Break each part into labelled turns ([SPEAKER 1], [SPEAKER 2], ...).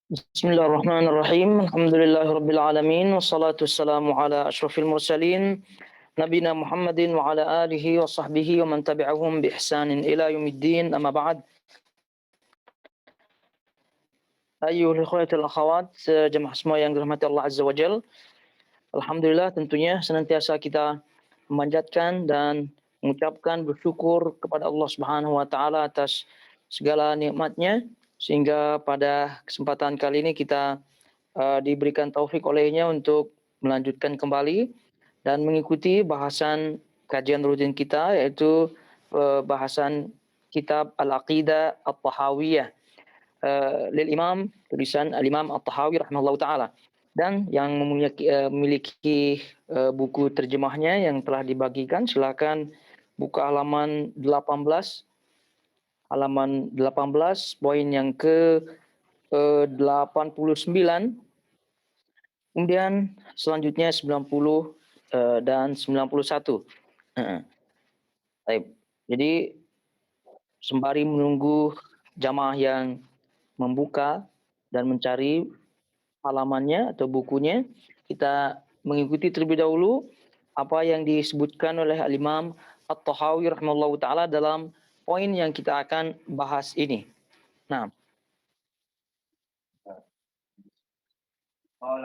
[SPEAKER 1] Bismillahirrahmanirrahim. Alhamdulillahirabbil alamin wassalatu wassalamu ala asyrafil mursalin nabiyina Muhammadin wa ala alihi wa sahbihi wa man tabi'ahum bi ihsanin ila yaumiddin. Amma ba'd. Ayyuhal ikhwatul akhawat, jemaah semua yang dirahmati Allah Azza wa Jalla. Alhamdulillah tentunya senantiasa kita memanjatkan dan mengucapkan bersyukur kepada Allah Subhanahu wa taala atas segala nikmatnya sehingga pada kesempatan kali ini kita diberikan taufik olehnya untuk melanjutkan kembali dan mengikuti bahasan kajian rutin kita, yaitu bahasan kitab Al-Aqidah At-Tahawiyah lil Imam, tulisan Al-Imam At-Tahawi rahimahullahu taala. Dan yang memiliki buku terjemahnya yang telah dibagikan, silakan buka halaman 18 poin yang ke 89. Kemudian selanjutnya 90 dan 91. Baik. Jadi sembari menunggu jamaah yang membuka dan mencari halamannya atau bukunya, kita mengikuti terlebih dahulu apa yang disebutkan oleh Al-Imam At-Tahawi rahimahullahu taala dalam poin yang kita akan bahas ini. Nah,
[SPEAKER 2] قال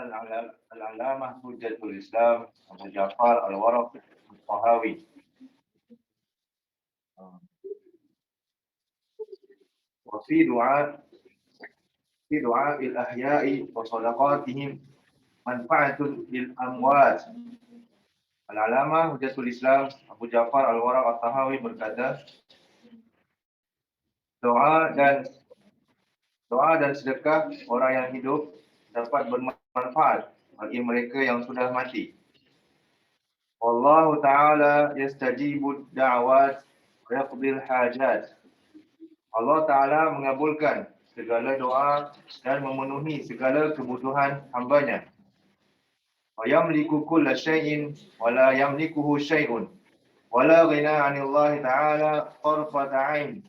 [SPEAKER 2] العلامة حجة الإسلام أبو جعفر الورق الطهاوي وفي دعاء الأحياء وصدقاتهم منفعة للأموات. Al-Alamah Hujjatul Islam Abu Ja'far Al-Waraq At-Tahawi berkata, doa dan sedekah orang yang hidup dapat bermanfaat bagi mereka yang sudah mati. Wallahu ta'ala yastajibu da'wat wa yaqdil hajat. Allah Ta'ala mengabulkan segala doa dan memenuhi segala kebutuhan hambanya. Wa yamliku kulla syai'in wa la yamlikuhu syai'un. Wa la ghina 'anillahi ta'ala tarfata 'ain.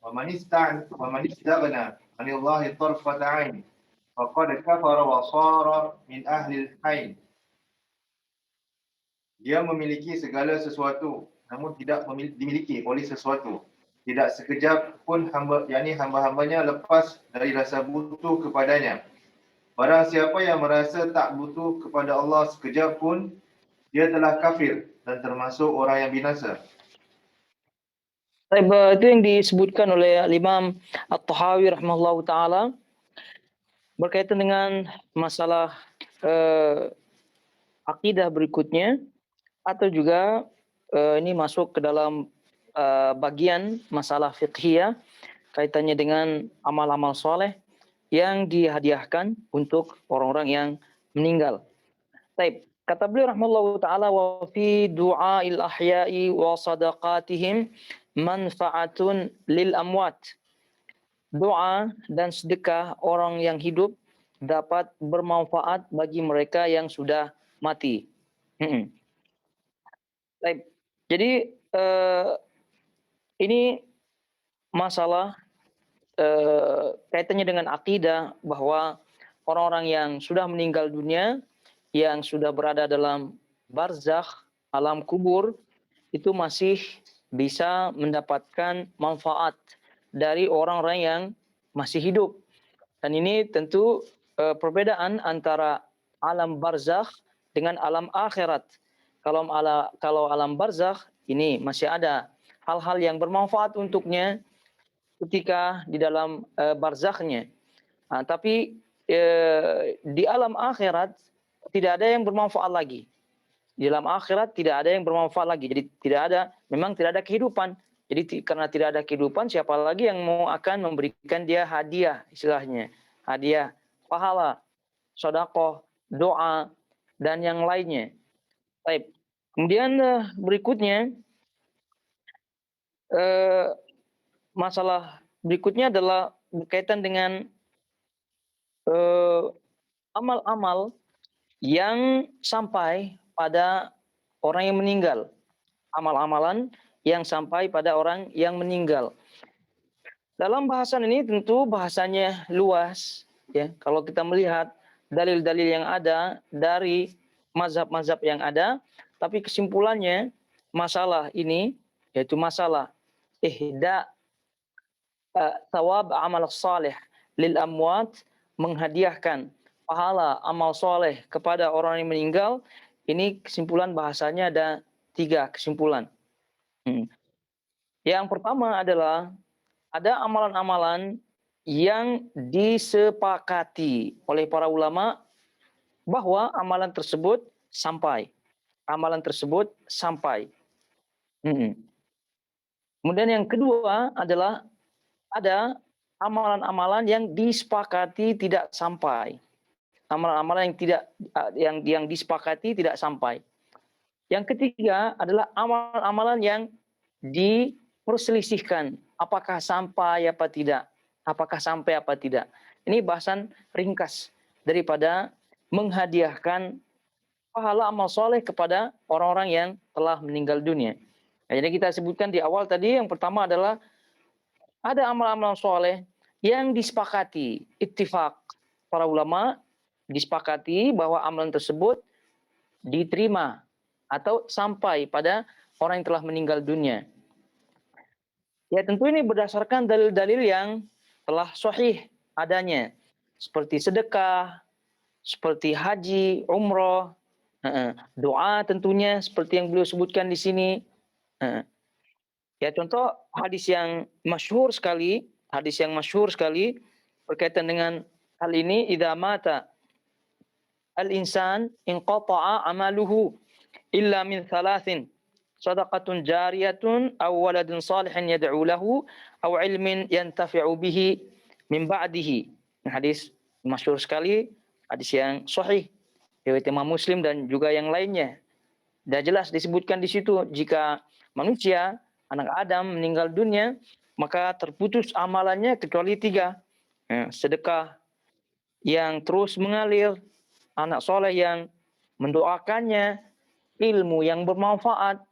[SPEAKER 2] Wa man istaghna 'anillahi tarfata 'ain faqad kafara wa sara min ahli al-hain. Dia memiliki segala sesuatu namun tidak dimiliki oleh sesuatu. Tidak sekejap pun hamba-hambanya lepas dari rasa butuh kepadanya. Barang siapa yang merasa tak butuh kepada Allah sekejap pun, dia telah kafir dan termasuk orang yang binasa.
[SPEAKER 1] itu yang disebutkan oleh Imam At-Tahawi rahimahullahu taala berkaitan dengan masalah akidah berikutnya, atau juga ini masuk ke dalam bagian masalah fiqhiyah kaitannya dengan amal-amal soleh yang dihadiahkan untuk orang-orang yang meninggal. Baik, kata beliau rahimahullahu taala, wa fi du'ail ahya'i wa sadaqatihim manfa'atun lil amwat. Doa dan sedekah orang yang hidup dapat bermanfaat bagi mereka yang sudah mati. Baik. Jadi ini masalah kaitannya dengan akidah, bahwa orang-orang yang sudah meninggal dunia, yang sudah berada dalam barzakh, alam kubur, itu masih bisa mendapatkan manfaat dari orang-orang yang masih hidup. Dan ini tentu perbedaan antara alam barzakh dengan alam akhirat. Kalau alam barzakh ini masih ada hal-hal yang bermanfaat untuknya ketika di dalam barzakhnya. Tapi di alam akhirat tidak ada yang bermanfaat lagi. Di dalam akhirat tidak ada yang bermanfaat lagi. Jadi memang tidak ada kehidupan. Jadi karena tidak ada kehidupan, siapa lagi yang mau akan memberikan dia hadiah, istilahnya. Hadiah, pahala, sedekah, doa, dan yang lainnya. Baik. Kemudian berikutnya, masalah berikutnya adalah berkaitan dengan amal-amal yang sampai pada orang yang meninggal. Amal-amalan yang sampai pada orang yang meninggal. Dalam bahasan ini tentu bahasanya luas, ya. Kalau kita melihat dalil-dalil yang ada dari mazhab-mazhab yang ada, tapi kesimpulannya masalah ini yaitu masalah ihda thawab amal salih lil amwat, menghadiahkan pahala amal soleh kepada orang yang meninggal. Ini kesimpulan bahasanya ada 3 kesimpulan. Yang pertama adalah ada amalan-amalan yang disepakati oleh para ulama bahwa amalan tersebut sampai. Amalan tersebut sampai. Kemudian yang kedua adalah ada amalan-amalan yang disepakati tidak sampai. Amalan-amalan yang tidak yang disepakati tidak sampai. Yang ketiga adalah amalan-amalan yang diperselisihkan, apakah sampai apa tidak, apakah sampai apa tidak. Ini bahasan ringkas daripada menghadiahkan pahala amal soleh kepada orang-orang yang telah meninggal dunia. Nah, jadi kita sebutkan di awal tadi, yang pertama adalah ada amal-amal soleh yang disepakati, ittifaq para ulama disepakati bahwa amalan tersebut diterima atau sampai pada orang yang telah meninggal dunia. Ya tentu ini berdasarkan dalil-dalil yang telah sahih adanya, seperti sedekah, seperti haji, umroh, doa tentunya seperti yang beliau sebutkan di sini. Ya contoh hadis yang masyhur sekali berkaitan dengan hal ini, idza mata al-insan inqata'a amaluhu illa min thalathin, sadaqatun jariyatun aw waladun salihin yad'u lahu aw ilmin yantafi'u bihi min ba'dihi. Hadis masyhur sekali, hadis yang sahih riwayat Imam Muslim dan juga yang lainnya. Dan jelas disebutkan di situ, jika manusia anak Adam meninggal dunia, maka terputus amalannya kecuali 3. Sedekah yang terus mengalir, anak soleh yang mendoakannya, ilmu yang bermanfaat.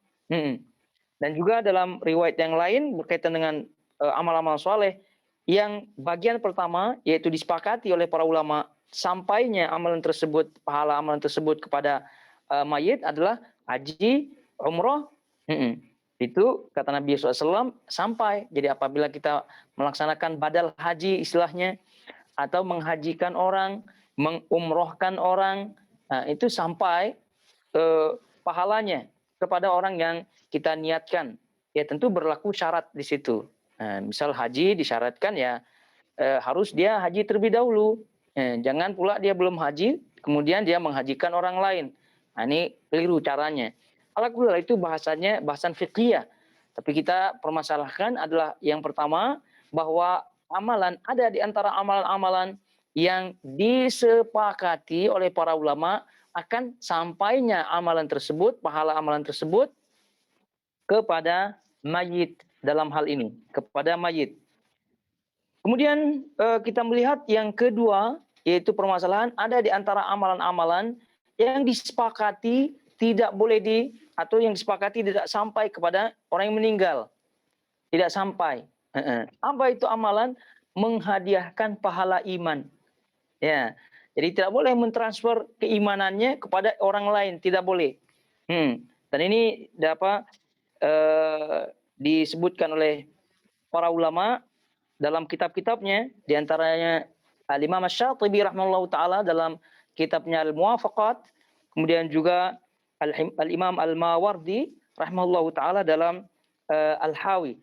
[SPEAKER 1] Dan juga dalam riwayat yang lain berkaitan dengan amal-amal soleh, yang bagian pertama yaitu disepakati oleh para ulama sampainya amalan tersebut, pahala amalan tersebut kepada mayit adalah haji, umroh. Itu kata Nabi SAW sampai. Jadi apabila kita melaksanakan badal haji istilahnya, atau menghajikan orang, mengumrohkan orang, itu sampai pahalanya kepada orang yang kita niatkan. Ya tentu berlaku syarat di situ. Misal haji disyaratkan ya harus dia haji terlebih dahulu. Jangan pula dia belum haji, kemudian dia menghajikan orang lain. Nah, ini keliru caranya. Alhamdulillah itu bahasanya bahasan fiqhiyah. Tapi kita permasalahkan adalah yang pertama, bahwa amalan ada di antara amalan-amalan yang disepakati oleh para ulama akan sampainya amalan tersebut, pahala amalan tersebut kepada mayit dalam hal ini, kepada mayit. Kemudian kita melihat yang kedua, yaitu permasalahan ada di antara amalan-amalan yang disepakati tidak boleh atau yang disepakati tidak sampai kepada orang yang meninggal. Tidak sampai. Apa itu amalan? Menghadiahkan pahala iman. Ya. Jadi tidak boleh mentransfer keimanannya kepada orang lain, tidak boleh. Dan ini disebutkan oleh para ulama dalam kitab-kitabnya, di antaranya Al-Imam Asy-Syatibi rahimahullahu taala dalam kitabnya Al-Muwafaqat, kemudian juga Al-Imam Al-Mawardi rahimahullahu taala dalam Al-Hawi,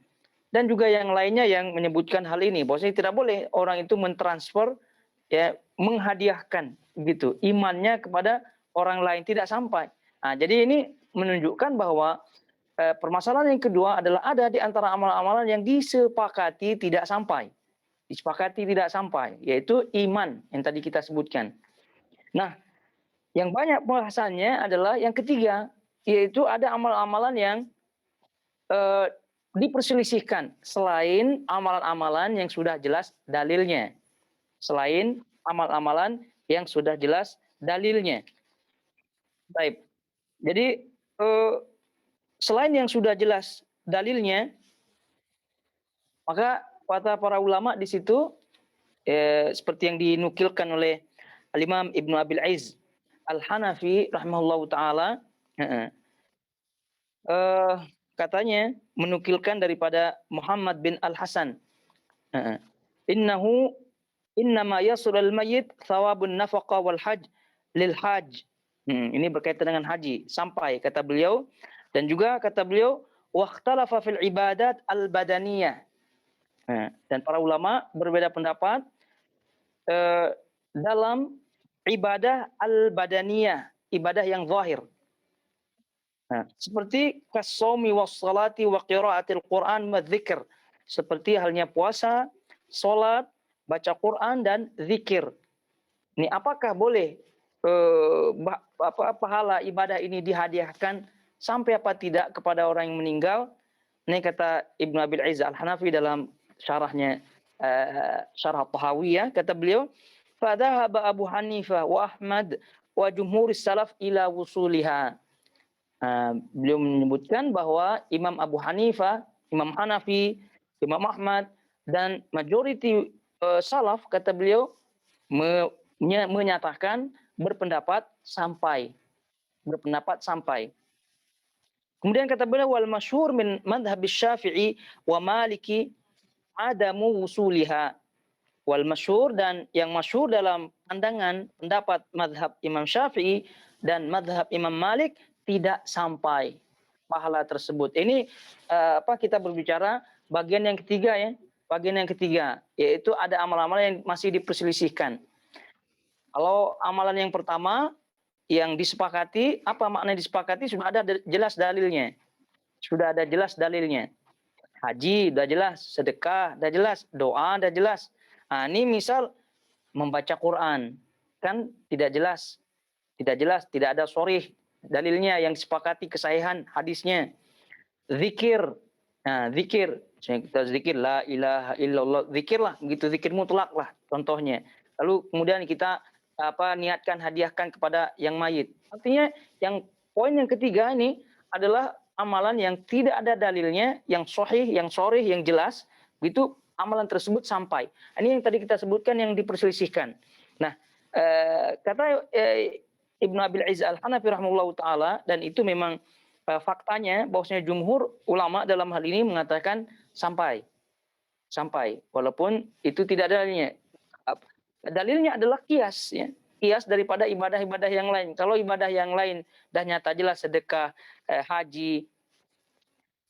[SPEAKER 1] dan juga yang lainnya yang menyebutkan hal ini, bahwasanya tidak boleh orang itu mentransfer, ya, menghadiahkan gitu imannya kepada orang lain, tidak sampai. Nah, jadi ini menunjukkan bahwa permasalahan yang kedua adalah ada di antara amalan-amalan yang disepakati tidak sampai. Disepakati tidak sampai, yaitu iman yang tadi kita sebutkan. Nah, yang banyak bahasannya adalah yang ketiga, yaitu ada amalan-amalan yang diperselisihkan selain amalan-amalan yang sudah jelas dalilnya. Selain amalan-amalan yang sudah jelas dalilnya. Baik. Jadi selain yang sudah jelas dalilnya, maka kata para ulama di situ seperti yang dinukilkan oleh Al-Imam Ibnu Abil Aiz Al-Hanafi rahimahullahu taala, eh, katanya menukilkan daripada Muhammad bin Al-Hasan, innahu innama yasulul mayyit thawabun nafaqa wal hajj lil hajj. Ini berkaitan dengan haji sampai kata beliau, dan juga kata beliau waqtalafa fil ibadat al badaniyah. Dan para ulama berbeda pendapat dalam ibadah al badaniyah, ibadah yang zahir. Seperti kasomi was salati wa qiraatil Quran wa dzikr. Seperti halnya puasa, salat, baca Quran dan zikir. Ini apakah boleh pahala ibadah ini dihadiahkan sampai apa tidak kepada orang yang meninggal? Ini kata Ibnu Abil Aiz Al-Hanafi dalam syarahnya Syarah Tahawiyah, kata beliau, "Fadhahaba Abu Hanifah wa Ahmad wa jumhur salaf ila wusuliha." Beliau menyebutkan bahwa Imam Abu Hanifah, Imam Hanafi, Imam Ahmad dan majority salaf, kata beliau, menyatakan berpendapat sampai. Kemudian kata beliau wal masyhur min madhhab Syafi'i wa Maliki adamu wusuliha. Wal masyhur, dan yang masyhur dalam pandangan pendapat madhab Imam Syafi'i dan madhab Imam Malik, tidak sampai pahala tersebut. Ini kita berbicara bagian yang ketiga ya. Bagian yang ketiga yaitu ada amalan-amalan yang masih diperselisihkan. Kalau amalan yang pertama yang disepakati, apa makna disepakati? Sudah ada jelas dalilnya. Sudah ada jelas dalilnya. Haji sudah jelas, sedekah sudah jelas, doa sudah jelas. Ini misal membaca Quran kan tidak jelas, tidak ada sharih dalilnya yang disepakati kesahihan hadisnya. Zikir, zikir, kita zikir la ilaha illallah, zikirlah, begitu, zikir mutlak lah contohnya. Lalu kemudian kita niatkan hadiahkan kepada yang mayit. Artinya yang poin yang ketiga ini adalah amalan yang tidak ada dalilnya, yang sahih, yang sharih, yang jelas, begitu amalan tersebut sampai. Ini yang tadi kita sebutkan yang diperselisihkan. Nah, kata Ibnu Abil Aiz Al-Hanafi rahimahullahu taala, dan itu memang faktanya bahwasanya jumhur ulama dalam hal ini mengatakan sampai, walaupun itu tidak ada dalilnya. Dalilnya adalah kias, ya. Kias daripada ibadah-ibadah yang lain. Kalau ibadah yang lain dah nyata jelas, sedekah, haji,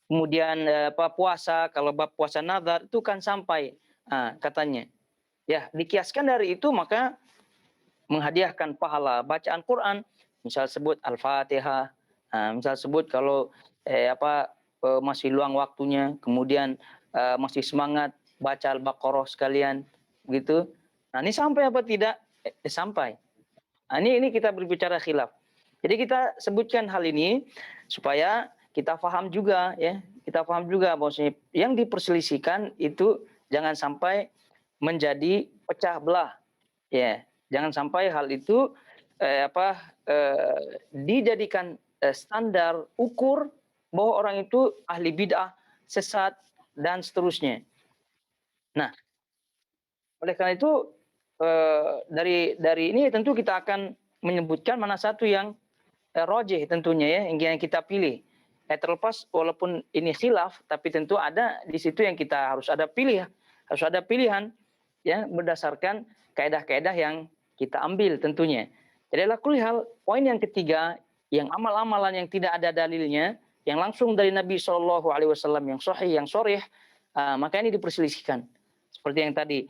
[SPEAKER 1] kemudian puasa, kalau bab puasa nazar itu kan sampai, katanya. Ya, dikiaskan dari itu maka menghadiahkan pahala bacaan Quran, misal sebut Al-Fatihah, misal sebut kalau masih luang waktunya, kemudian masih semangat baca Al-Baqarah sekalian, gitu. Nah, ini sampai apa tidak? Sampai. Nah, ini kita berbicara khilaf. Jadi kita sebutkan hal ini supaya kita paham juga, ya. Kita paham juga bahwasanya yang diperselisihkan itu jangan sampai menjadi pecah belah, ya. Jangan sampai hal itu dijadikan standar ukur bahwa orang itu ahli bid'ah, sesat, dan seterusnya. Nah, oleh karena itu dari ini tentu kita akan menyebutkan mana satu yang rajih tentunya, ya, yang kita pilih. Terlepas walaupun ini khilaf, tapi tentu ada di situ yang kita harus ada pilihan, ya, berdasarkan kaedah-kaedah yang kita ambil tentunya. Jadi ala kulli hal, poin yang ketiga, yang amal-amalan yang tidak ada dalilnya, yang langsung dari Nabi SAW yang sahih, yang sharih, maka ini diperselisihkan. Seperti yang tadi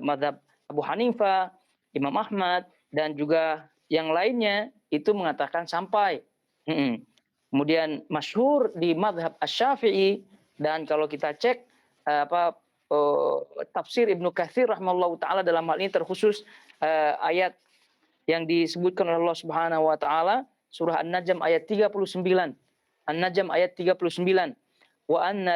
[SPEAKER 1] mazhab Abu Hanifah, Imam Ahmad, dan juga yang lainnya itu mengatakan sampai. Kemudian masyhur di mazhab Asy-Syafi'i, dan kalau kita cek tafsir Ibnu Katsir rahimahullahu taala dalam hal ini terkhusus ayat yang disebutkan oleh Allah Subhanahu wa taala, surah An-Najm ayat 39. An-Najm ayat 39. Wa an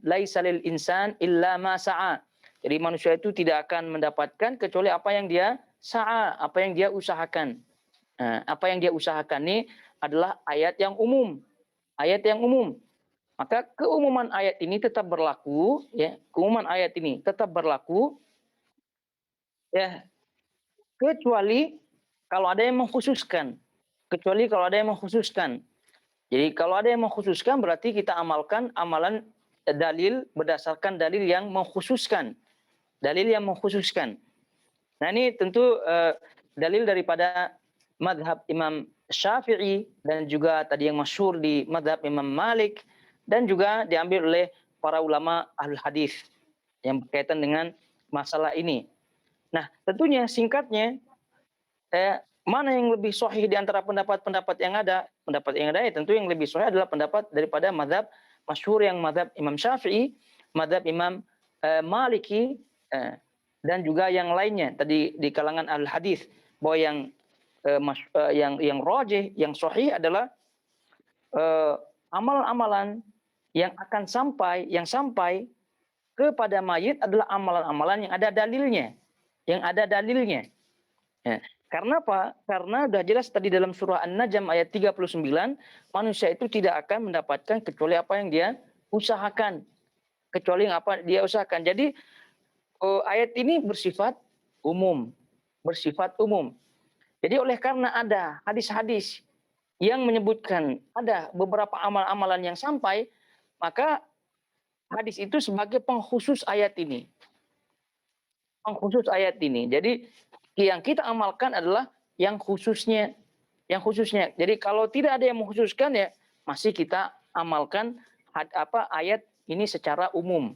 [SPEAKER 1] laisa lil insan illa ma sa'a. Jadi manusia itu tidak akan mendapatkan kecuali apa yang dia sa'a, apa yang dia usahakan. Apa yang dia usahakan ini adalah ayat yang umum. Ayat yang umum. Maka keumuman ayat ini tetap berlaku, ya. Keumuman ayat ini tetap berlaku Ya, kecuali kalau ada yang mengkhususkan. Kecuali kalau ada yang mengkhususkan. Jadi kalau ada yang mengkhususkan berarti kita amalkan amalan dalil berdasarkan dalil yang mengkhususkan. Dalil yang mengkhususkan. Nah ini tentu dalil daripada madhab Imam Syafi'i dan juga tadi yang masyhur di madhab Imam Malik dan juga diambil oleh para ulama ahlul hadis yang berkaitan dengan masalah ini. Nah tentunya singkatnya mana yang lebih sahih di antara pendapat-pendapat yang ada? Pendapat yang ada ya tentu yang lebih sahih adalah pendapat daripada mazhab masyhur yang mazhab Imam Syafi'i, mazhab Imam Maliki dan juga yang lainnya tadi di kalangan al hadis bahwa yang rajih, yang sahih adalah amalan-amalan yang akan sampai kepada mayit adalah amalan-amalan yang ada dalilnya, Ya. Karena apa? Karena sudah jelas tadi dalam surah An-Najm ayat 39, manusia itu tidak akan mendapatkan kecuali apa yang dia usahakan. Kecuali yang apa dia usahakan. Jadi ayat ini bersifat umum. Bersifat umum. Jadi oleh karena ada hadis-hadis yang menyebutkan ada beberapa amal-amalan yang sampai, maka hadis itu sebagai pengkhusus ayat ini. Pengkhusus ayat ini. Jadi yang kita amalkan adalah yang khususnya. Jadi kalau tidak ada yang mengkhususkan ya masih kita amalkan ayat ini secara umum.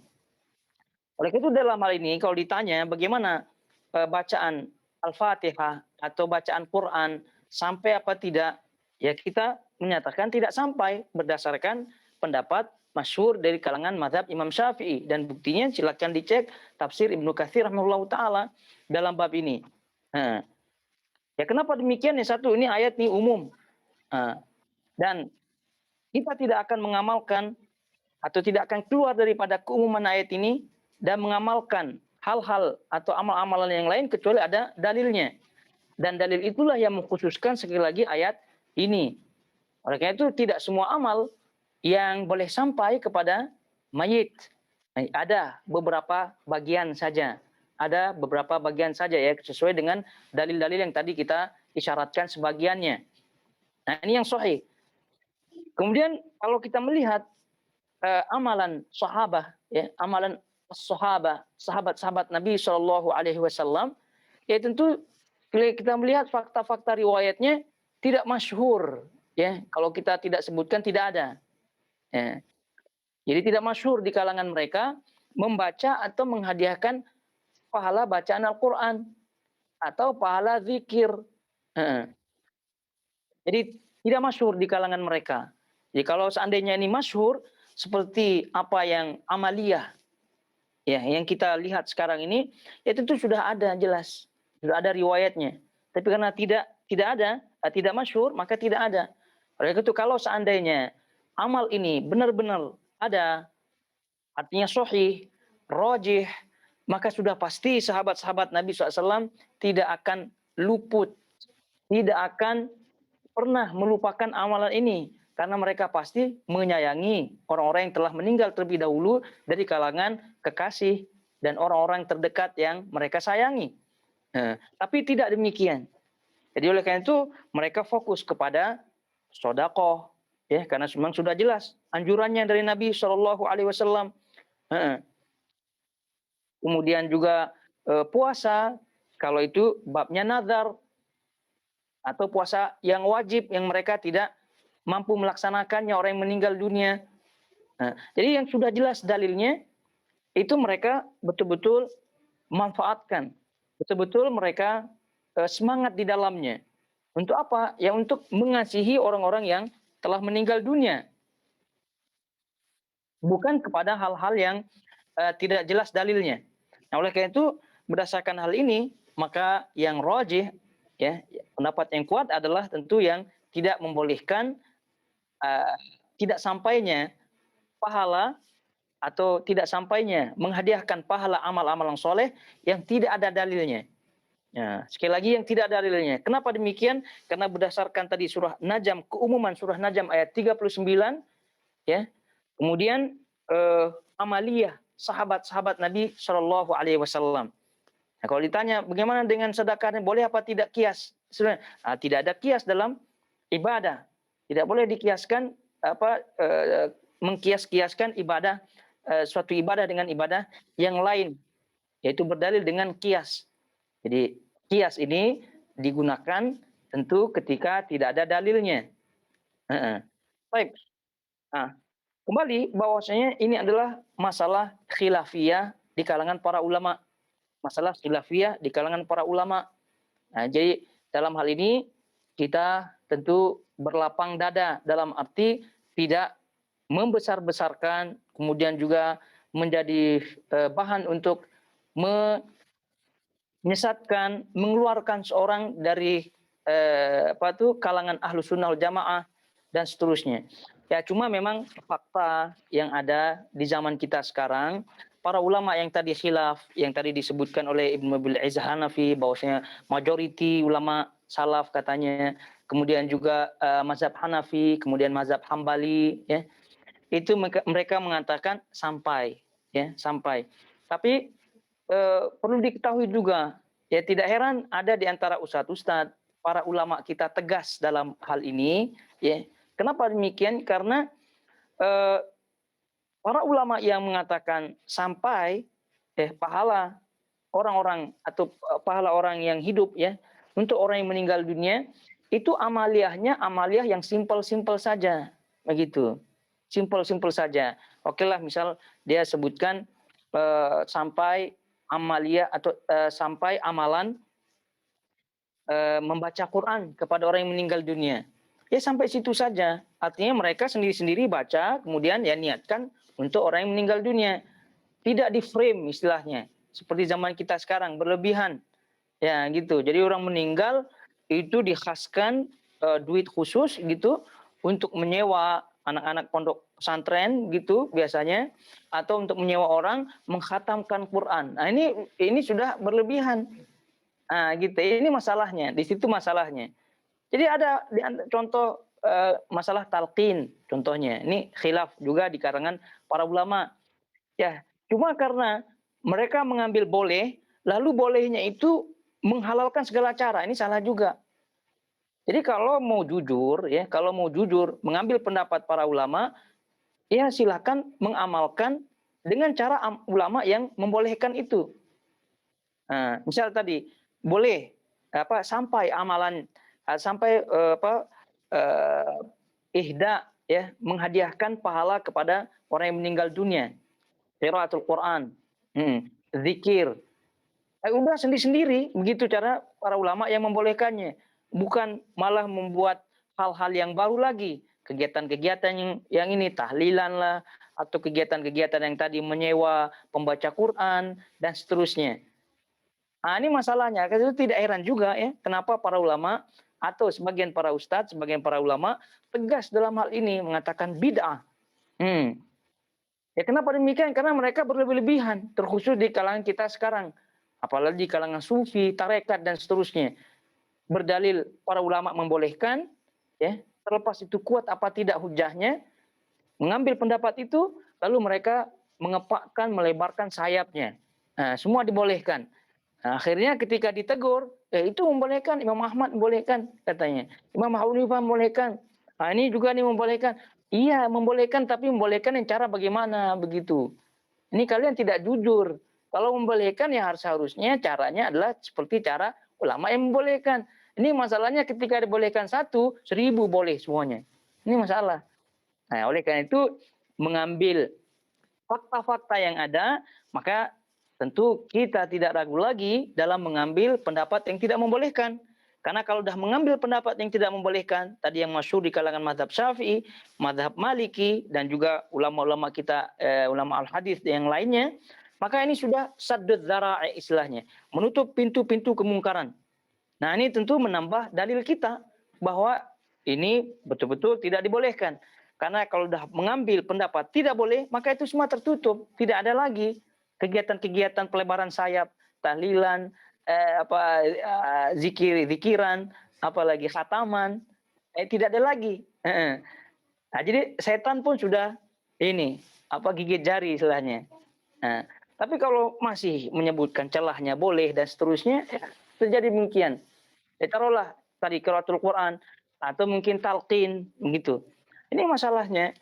[SPEAKER 1] Oleh itu dalam hal ini kalau ditanya bagaimana bacaan Al-Fatihah atau bacaan Quran sampai apa tidak, ya kita menyatakan tidak sampai berdasarkan pendapat masyhur dari kalangan mazhab Imam Syafi'i dan buktinya silakan dicek tafsir Ibnu Katsir rahimahullahu taala dalam bab ini. Nah, ya kenapa demikian? Yang satu ini ayat ini umum. Dan kita tidak akan mengamalkan atau tidak akan keluar daripada keumuman ayat ini dan mengamalkan hal-hal atau amal-amalan yang lain kecuali ada dalilnya. Dan dalil itulah yang mengkhususkan sekali lagi ayat ini. Oleh karena itu tidak semua amal yang boleh sampai kepada mayit. Ada beberapa bagian saja. Ada beberapa bagian saja ya sesuai dengan dalil-dalil yang tadi kita isyaratkan sebagiannya. Nah, ini yang sahih. Kemudian kalau kita melihat amalan sahabat ya, amalan sahabat-sahabat Nabi Shallallahu alaihi wasallam, ya tentu kita melihat fakta-fakta riwayatnya tidak masyhur ya. Kalau kita tidak sebutkan tidak ada. Ya. Jadi tidak masyhur di kalangan mereka membaca atau menghadiahkan pahala bacaan Al-Quran atau pahala zikir. Jadi tidak masyhur di kalangan mereka. Jadi kalau seandainya ini masyhur seperti apa yang amaliyah ya yang kita lihat sekarang ini, ya tentu sudah ada jelas, sudah ada riwayatnya. Tapi karena tidak ada, tidak masyhur, maka tidak ada. Oleh itu kalau seandainya amal ini benar-benar ada, artinya sahih, rajih, maka sudah pasti sahabat-sahabat Nabi SAW tidak akan luput, tidak akan pernah melupakan amalan ini. Karena mereka pasti menyayangi orang-orang yang telah meninggal terlebih dahulu dari kalangan kekasih dan orang-orang terdekat yang mereka sayangi. Tapi tidak demikian. Jadi oleh karena itu mereka fokus kepada sedekah, ya karena memang sudah jelas anjurannya dari Nabi Shallallahu Alaihi Wasallam. Kemudian juga puasa, kalau itu babnya nazar atau puasa yang wajib yang mereka tidak mampu melaksanakannya orang yang meninggal dunia. Jadi yang sudah jelas dalilnya itu mereka betul-betul manfaatkan, betul-betul mereka semangat di dalamnya. Untuk apa? Ya untuk mengasihi orang-orang yang telah meninggal dunia. Bukan kepada hal-hal yang tidak jelas dalilnya. Nah, oleh karena itu berdasarkan hal ini maka yang rajih ya pendapat yang kuat adalah tentu yang tidak membolehkan tidak sampainya pahala atau tidak sampainya menghadiahkan pahala amal-amal yang soleh yang tidak ada dalilnya. Ya, sekali lagi yang tidak ada dalilnya. Kenapa demikian? Karena berdasarkan tadi surah Najm, keumuman surah Najm ayat 39 ya. Kemudian amaliyah sahabat-sahabat Nabi Shallallahu alaihi wasallam. Nah, kalau ditanya bagaimana dengan sedekahnya, boleh apa tidak kias? Sebenarnya tidak ada kias dalam ibadah. Tidak boleh dikiaskan mengkias-kiaskan ibadah suatu ibadah dengan ibadah yang lain, yaitu berdalil dengan kias. Jadi kias ini digunakan tentu ketika tidak ada dalilnya. Baik. Nah, kembali bahwasanya ini adalah masalah khilafiyah di kalangan para ulama. Masalah khilafiyah di kalangan para ulama. Nah, jadi dalam hal ini kita tentu berlapang dada dalam arti tidak membesar-besarkan, kemudian juga menjadi bahan untuk menyesatkan, mengeluarkan seorang dari kalangan ahlu sunnah wal jamaah dan seterusnya. Ya cuma memang fakta yang ada di zaman kita sekarang, para ulama yang tadi khilaf, yang tadi disebutkan oleh Ibnu Abil Izz Hanafi, bahwasanya majority ulama salaf katanya, kemudian juga mazhab Hanafi, kemudian mazhab Hambali, ya, itu mereka mengatakan sampai, ya sampai. Tapi perlu diketahui juga, ya tidak heran ada di antara ustadz-ustadz, para ulama kita tegas dalam hal ini, ya. Kenapa demikian? Karena para ulama yang mengatakan sampai pahala orang-orang atau pahala orang yang hidup, ya, untuk orang yang meninggal dunia, itu amaliyahnya amaliyah yang simpel-simpel saja, begitu. Simpel-simpel saja. Oke lah, misal dia sebutkan sampai amaliyah atau sampai amalan membaca Quran kepada orang yang meninggal dunia. Ya sampai situ saja. Artinya mereka sendiri-sendiri baca, kemudian ya niatkan untuk orang yang meninggal dunia. Tidak di frame istilahnya. Seperti zaman kita sekarang, berlebihan. Ya gitu. Jadi orang meninggal itu dikhaskan duit khusus gitu untuk menyewa anak-anak pondok pesantren gitu biasanya, atau untuk menyewa orang mengkhatamkan Quran. Nah ini sudah berlebihan. Nah gitu. Ini masalahnya. Di situ masalahnya. Jadi ada contoh masalah talqin contohnya. Ini khilaf juga di kalangan para ulama. Ya, cuma karena mereka mengambil boleh, lalu bolehnya itu menghalalkan segala cara. Ini salah juga. Jadi kalau mau jujur, ya, kalau mau jujur mengambil pendapat para ulama, ya silakan mengamalkan dengan cara ulama yang membolehkan itu. Nah, misal tadi boleh sampai amalan sampai ihda, ya, menghadiahkan pahala kepada orang yang meninggal dunia, qiraatul Quran, zikir. Udah sendiri-sendiri begitu cara para ulama yang membolehkannya, bukan malah membuat hal-hal yang baru lagi, kegiatan-kegiatan yang ini tahlilan lah, atau kegiatan-kegiatan yang tadi menyewa pembaca Quran dan seterusnya. Nah, ini masalahnya. Itu tidak heran juga, ya, kenapa para ulama atau sebagian para ustadz, sebagian para ulama tegas dalam hal ini mengatakan bid'ah. Ya kenapa demikian? Karena mereka berlebih-lebihan, terkhusus di kalangan kita sekarang. Apalagi di kalangan sufi, tarekat dan seterusnya. Berdalil para ulama membolehkan, ya, terlepas itu kuat apa tidak hujahnya, mengambil pendapat itu, lalu mereka mengepakkan, melebarkan sayapnya. Nah, semua dibolehkan. Nah, akhirnya ketika ditegur, itu membolehkan, Imam Ahmad membolehkan katanya. Imam Hanifah membolehkan. Nah, ini juga nih membolehkan. Iya, membolehkan, tapi membolehkan yang cara bagaimana begitu. Ini kalian tidak jujur. Kalau membolehkan ya harusnya caranya adalah seperti cara ulama yang membolehkan. Ini masalahnya ketika dibolehkan 1.000 boleh semuanya. Ini masalah. Nah, oleh karena itu mengambil fakta-fakta yang ada, maka tentu kita tidak ragu lagi dalam mengambil pendapat yang tidak membolehkan. Karena kalau sudah mengambil pendapat yang tidak membolehkan, tadi yang masyhur di kalangan mazhab Syafi'i, mazhab Maliki, dan juga ulama-ulama kita, ulama al-hadis yang lainnya, maka ini sudah saddud dzara'i istilahnya, menutup pintu-pintu kemungkaran. Nah, ini tentu menambah dalil kita bahwa ini betul-betul tidak dibolehkan. Karena kalau sudah mengambil pendapat tidak boleh, maka itu semua tertutup. Tidak ada lagi kegiatan-kegiatan pelebaran sayap, tahlilan, zikiran, apalagi khataman. Tidak ada lagi. Nah, jadi setan pun sudah ini, gigit jari istilahnya. Nah, Tapi kalau masih menyebutkan celahnya boleh dan seterusnya, ya terjadi demikian. Ya taruhlah tadi qiraatul Quran atau mungkin talqin begitu. Ini masalahnya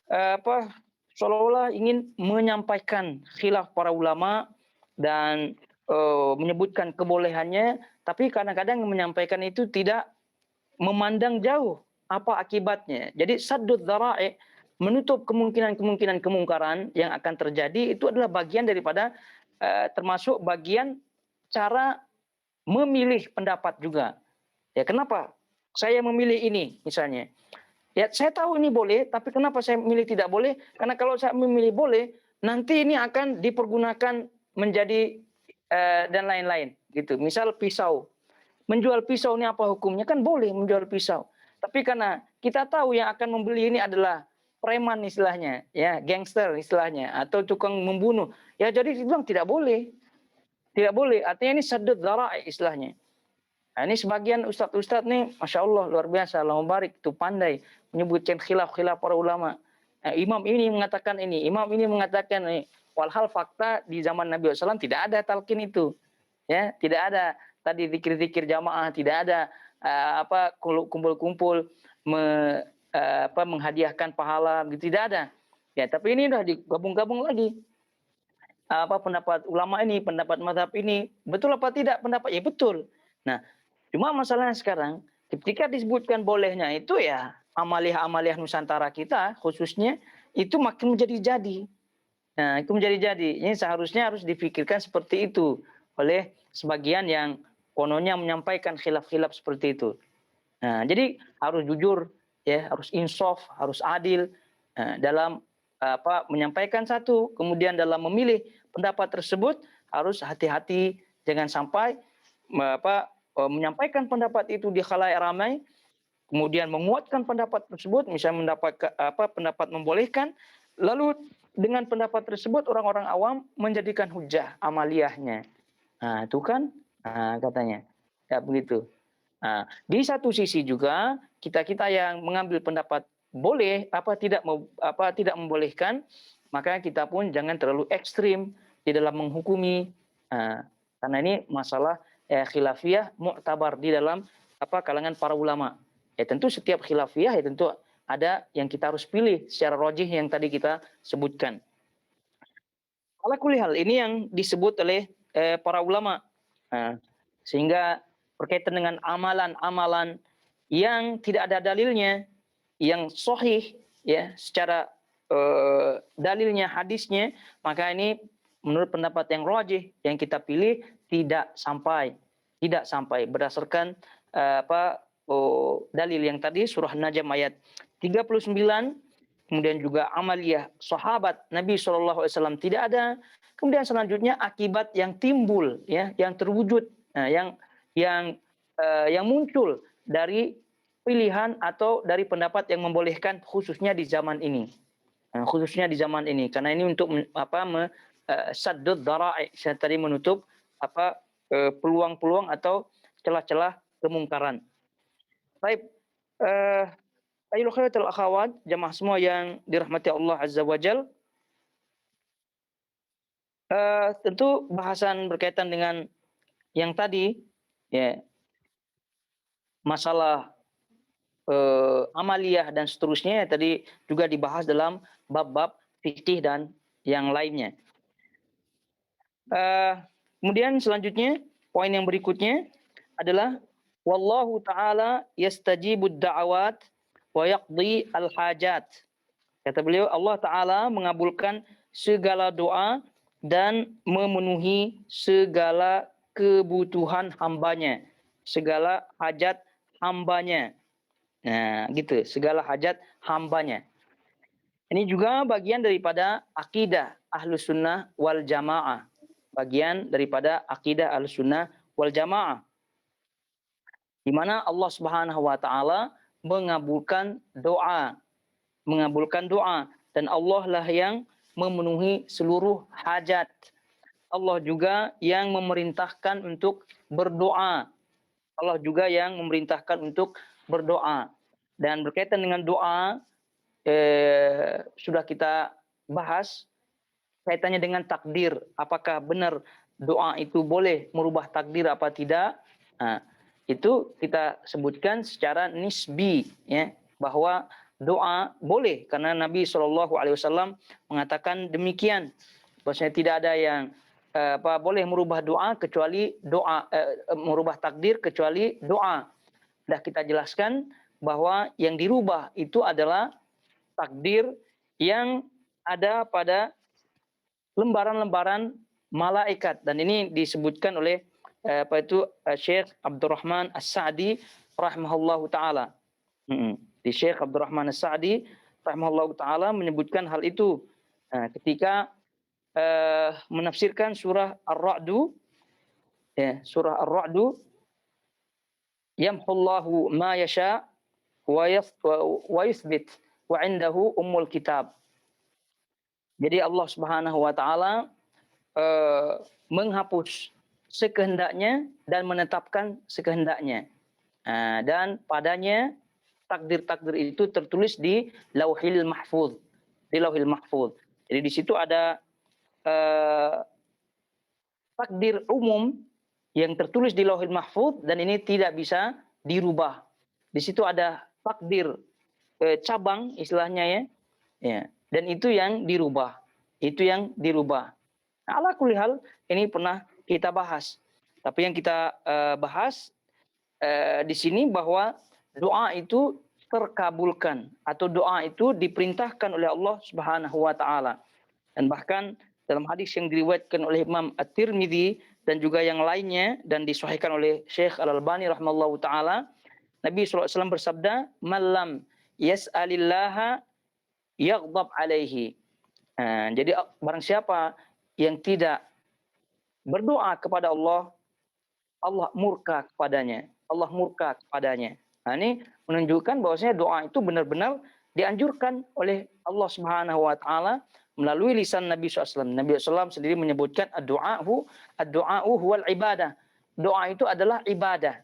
[SPEAKER 1] apa seolah-olah ingin menyampaikan khilaf para ulama dan menyebutkan kebolehannya, tapi kadang-kadang menyampaikan itu tidak memandang jauh apa akibatnya. Jadi saddud dzara'i, menutup kemungkinan-kemungkinan kemungkaran yang akan terjadi itu adalah bagian daripada termasuk bagian cara memilih pendapat juga. Ya kenapa saya memilih ini misalnya? Ya saya tahu ini boleh, tapi kenapa saya memilih tidak boleh? Karena kalau saya memilih boleh, nanti ini akan dipergunakan menjadi dan lain-lain gitu. Misal pisau. Menjual pisau ini apa hukumnya? Kan boleh menjual pisau. Tapi karena kita tahu yang akan membeli ini adalah preman istilahnya, ya, gangster istilahnya, atau tukang membunuh. Ya jadi dibilang tidak boleh. Tidak boleh. Artinya ini saddud dzara'i istilahnya. Nah, ini sebagian ustadz-ustadz nih, Masya Allah, luar biasa. Allah mubarik, itu pandai menyebutkan khilaf-khilaf para ulama. Nah, imam ini mengatakan ini, imam ini mengatakan ini. Walhal fakta di zaman Nabi SAW tidak ada talqin itu. Ya, tidak ada tadi zikir-zikir jamaah, tidak ada kumpul-kumpul menghadiahkan pahala, gitu tidak ada. Ya, tapi ini sudah digabung-gabung lagi. Pendapat ulama ini, pendapat mazhab ini, betul apa tidak pendapat? Ya betul. Nah, cuma masalahnya sekarang, ketika disebutkan bolehnya itu ya amaliah-amaliah Nusantara kita khususnya itu makin menjadi-jadi. Nah, itu menjadi-jadi. Ini seharusnya harus dipikirkan seperti itu oleh sebagian yang kononnya menyampaikan khilaf-khilaf seperti itu. Nah, jadi harus jujur, ya, harus insaf, harus adil dalam menyampaikan satu, kemudian dalam memilih pendapat tersebut harus hati-hati, jangan sampai menyampaikan pendapat itu di khalayak ramai, kemudian menguatkan pendapat tersebut, misalnya pendapat membolehkan, lalu dengan pendapat tersebut orang-orang awam menjadikan hujah amaliyahnya. Nah, itu kan katanya. Ya begitu. Nah, di satu sisi juga kita-kita yang mengambil pendapat boleh tidak membolehkan, maka kita pun jangan terlalu ekstrim di dalam menghukumi. Karena ini masalah khilafiyah mu'tabar di dalam kalangan para ulama. Ya tentu setiap khilafiyah ya tentu ada yang kita harus pilih secara rajih yang tadi kita sebutkan. Ala kulli hal ini yang disebut oleh para ulama. Sehingga berkaitan dengan amalan-amalan yang tidak ada dalilnya, yang sahih ya secara dalilnya hadisnya, maka ini menurut pendapat yang rajih yang kita pilih tidak sampai berdasarkan dalil yang tadi surah Najm ayat 39, kemudian juga amaliyah sahabat Nabi SAW tidak ada, kemudian selanjutnya akibat yang timbul ya, yang terwujud, yang muncul dari pilihan atau dari pendapat yang membolehkan khususnya di zaman ini. Karena ini untuk saddud dzara'i, saya tadi menutup peluang-peluang atau celah-celah kemungkaran. Baik, ayyuhal khairatul akhawat, jamaah semua yang dirahmati Allah Azza wa Jal. Tentu bahasan berkaitan dengan yang tadi ya, masalah amaliyah dan seterusnya tadi juga dibahas dalam bab-bab fikih dan yang lainnya. Kemudian selanjutnya poin yang berikutnya adalah wallahu ta'ala yastajibud da'awat wa yaqdi al-hajat. Kata beliau, Allah Ta'ala mengabulkan segala doa dan memenuhi segala kebutuhan hambanya, segala hajat hambanya. Nah, gitu, segala hajat hambanya. Ini juga bagian daripada akidah Ahlus Sunnah wal Jamaah. Bagian daripada akidah Ahlus Sunnah wal Jamaah. Di mana Allah Subhanahu wa taala mengabulkan doa dan Allah lah yang memenuhi seluruh hajat. Allah juga yang memerintahkan untuk berdoa. Dan berkaitan dengan doa sudah kita bahas kaitannya dengan takdir, apakah benar doa itu boleh merubah takdir apa tidak? Nah, itu kita sebutkan secara nisbi, ya, bahwa doa boleh karena Nabi SAW mengatakan demikian, bahwasanya tidak ada yang boleh merubah doa kecuali doa, merubah takdir kecuali doa. Sudah kita jelaskan bahwa yang dirubah itu adalah takdir yang ada pada lembaran-lembaran malaikat, dan ini disebutkan oleh Syekh Abdurrahman As-Sa'di rahimahullahu taala. Di Syekh Abdurrahman As-Sa'di rahimahullahu taala menyebutkan hal itu ketika menafsirkan surah Ar-Ra'du, ya, surah Ar-Ra'du, yamhullahu ma yasha wa yuthbit wa indahu ummul kitab. Jadi Allah Subhanahu wa taala menghapus sekehendaknya dan menetapkan sekehendaknya. Dan padanya takdir-takdir itu tertulis di Lauhil Mahfuz, di Lauhil Mahfuz. Jadi di situ ada takdir umum yang tertulis di Lauhil Mahfuz dan ini tidak bisa dirubah. Di situ ada takdir cabang istilahnya, ya. Ya, dan itu yang dirubah. Itu yang dirubah. Nah, ala kulli hal ini pernah kita bahas. Tapi yang kita bahas di sini bahwa doa itu terkabulkan atau doa itu diperintahkan oleh Allah Subhanahu wa taala. Dan bahkan dalam hadis yang diriwayatkan oleh Imam At-Tirmidzi dan juga yang lainnya dan disahihkan oleh Syekh Al-Albani rahimallahu taala, Nabi SAW bersabda, "Malam yas'alillaha yaghdab alaihi." Jadi barang siapa yang tidak berdoa kepada Allah, Allah murka kepadanya. Allah murka kepadanya. Nah, ini menunjukkan bahwasanya doa itu benar-benar dianjurkan oleh Allah Subhanahu wa taala melalui lisan Nabi SAW. Nabi SAW sendiri menyebutkan ad-du'a'u huwal ibadah. Doa itu adalah ibadah.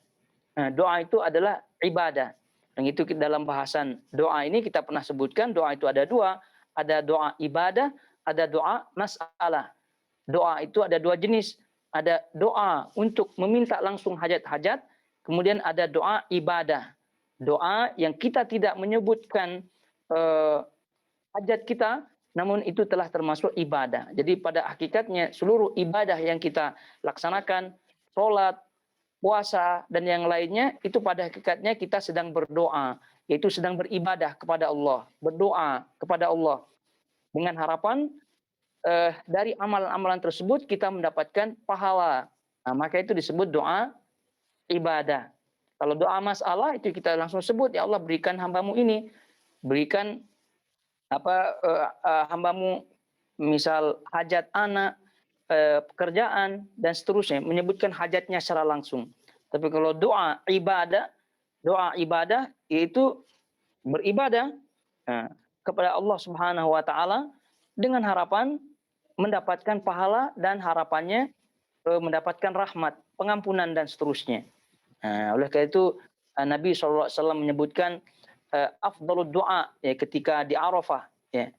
[SPEAKER 1] Doa itu adalah ibadah. Dan itu dalam bahasan doa ini kita pernah sebutkan doa itu ada dua. Ada doa ibadah, ada doa masalah. Doa itu ada dua jenis. Ada doa untuk meminta langsung hajat-hajat. Kemudian ada doa ibadah. Doa yang kita tidak menyebutkan hajat kita, namun itu telah termasuk ibadah. Jadi pada hakikatnya seluruh ibadah yang kita laksanakan, sholat, puasa, dan yang lainnya, itu pada hakikatnya kita sedang berdoa, yaitu sedang beribadah kepada Allah, berdoa kepada Allah. Dengan harapan dari amalan-amalan tersebut kita mendapatkan pahala. Nah, maka itu disebut doa ibadah. Kalau doa masalah itu kita langsung sebut, ya Allah berikan hambamu ini, berikan hambamu misal hajat anak, pekerjaan dan seterusnya, menyebutkan hajatnya secara langsung. Tapi kalau doa ibadah yaitu beribadah kepada Allah Subhanahu wa taala dengan harapan mendapatkan pahala dan harapannya mendapatkan rahmat, pengampunan dan seterusnya. Oleh karena itu Nabi SAW menyebutkan afdhalud doa, ya, ketika di Arafah, ya.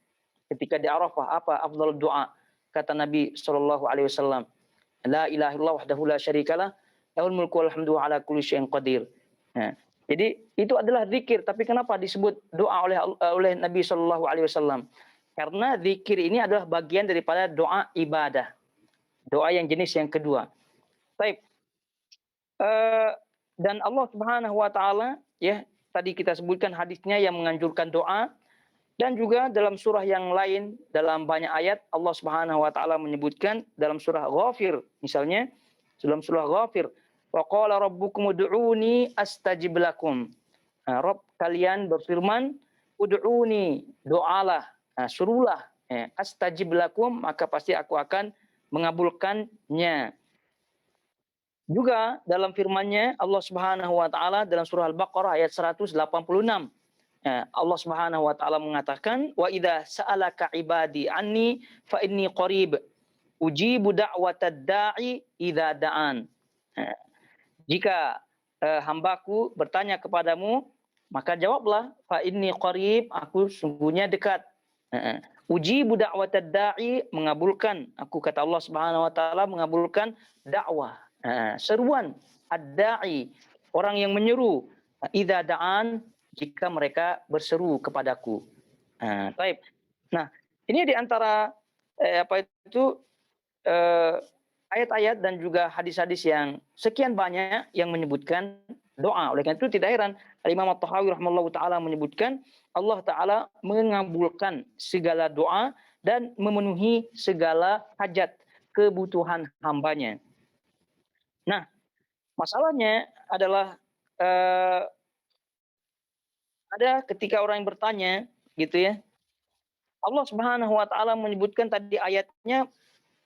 [SPEAKER 1] Ketika di Arafah apa afdhalud doa? Kata Nabi SAW, la ilaha illallah wahdahu la syarikalah, lahul mulku wal hamdu ala kulli syai'in qadir. Jadi itu adalah zikir, tapi kenapa disebut doa oleh Nabi SAW? Karena zikir ini adalah bagian daripada doa ibadah. Doa yang jenis yang kedua. Baik. Dan Allah Subhanahu wa taala, ya, tadi kita sebutkan hadisnya yang menganjurkan doa, dan juga dalam surah yang lain dalam banyak ayat Allah Subhanahu wa taala menyebutkan dalam surah Ghafir misalnya, dalam surah Ghafir, wa qala rabbukum ud'uni astajib lakum. Rabb kalian berfirman, ud'uni, doalah, suruhlah, astajib lakum, maka pasti aku akan mengabulkannya. Juga dalam firman-Nya Allah Subhanahu wa taala dalam surah Al-Baqarah ayat 186. Allah Subhanahu wa taala mengatakan, wa idza sa'alaka ibadi anni fa inni qarib ujibu da'watad da'i idza da'an. Jika hambaku bertanya kepadamu, maka jawablah, fa inni qarib, aku sungguhnya dekat. Ujibu da'watad da'i, mengabulkan. Aku kata Allah Subhanahu wa taala mengabulkan dakwah. Seruan ad-da'i, orang yang menyeru. Idza da'an, jika mereka berseru kepadaku. Baik. Nah, ini di antara ayat-ayat dan juga hadis-hadis yang sekian banyak yang menyebutkan doa. Oleh karena itu tidak heran Imam At-Tahawi rahimahullahu taala menyebutkan Allah taala mengabulkan segala doa dan memenuhi segala hajat kebutuhan hambanya. Nah, masalahnya adalah ada ketika orang yang bertanya gitu ya. Allah Subhanahu wa taala menyebutkan tadi ayatnya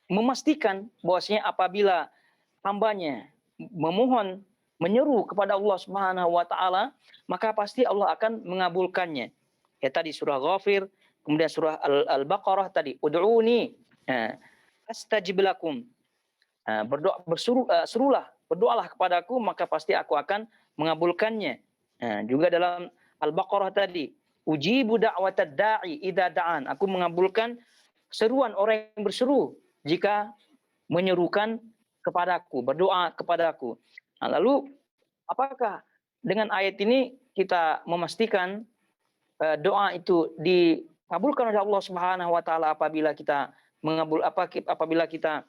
[SPEAKER 1] memastikan bahwasanya apabila hambanya memohon, menyeru kepada Allah Subhanahu wa taala, maka pasti Allah akan mengabulkannya. Ya tadi surah Ghafir, kemudian surah Al-Baqarah tadi, ud'uni astajib lakum. Serulah, berdoalah kepadaku maka pasti aku akan mengabulkannya. Juga dalam Al-Baqarah tadi, ujibu da'watad da'i idza da'an. Aku mengabulkan seruan orang yang berseru jika menyerukan kepadaku, berdoa kepadaku. Nah, lalu apakah dengan ayat ini kita memastikan doa itu dikabulkan oleh Allah Subhanahu wa taala apabila kita apabila kita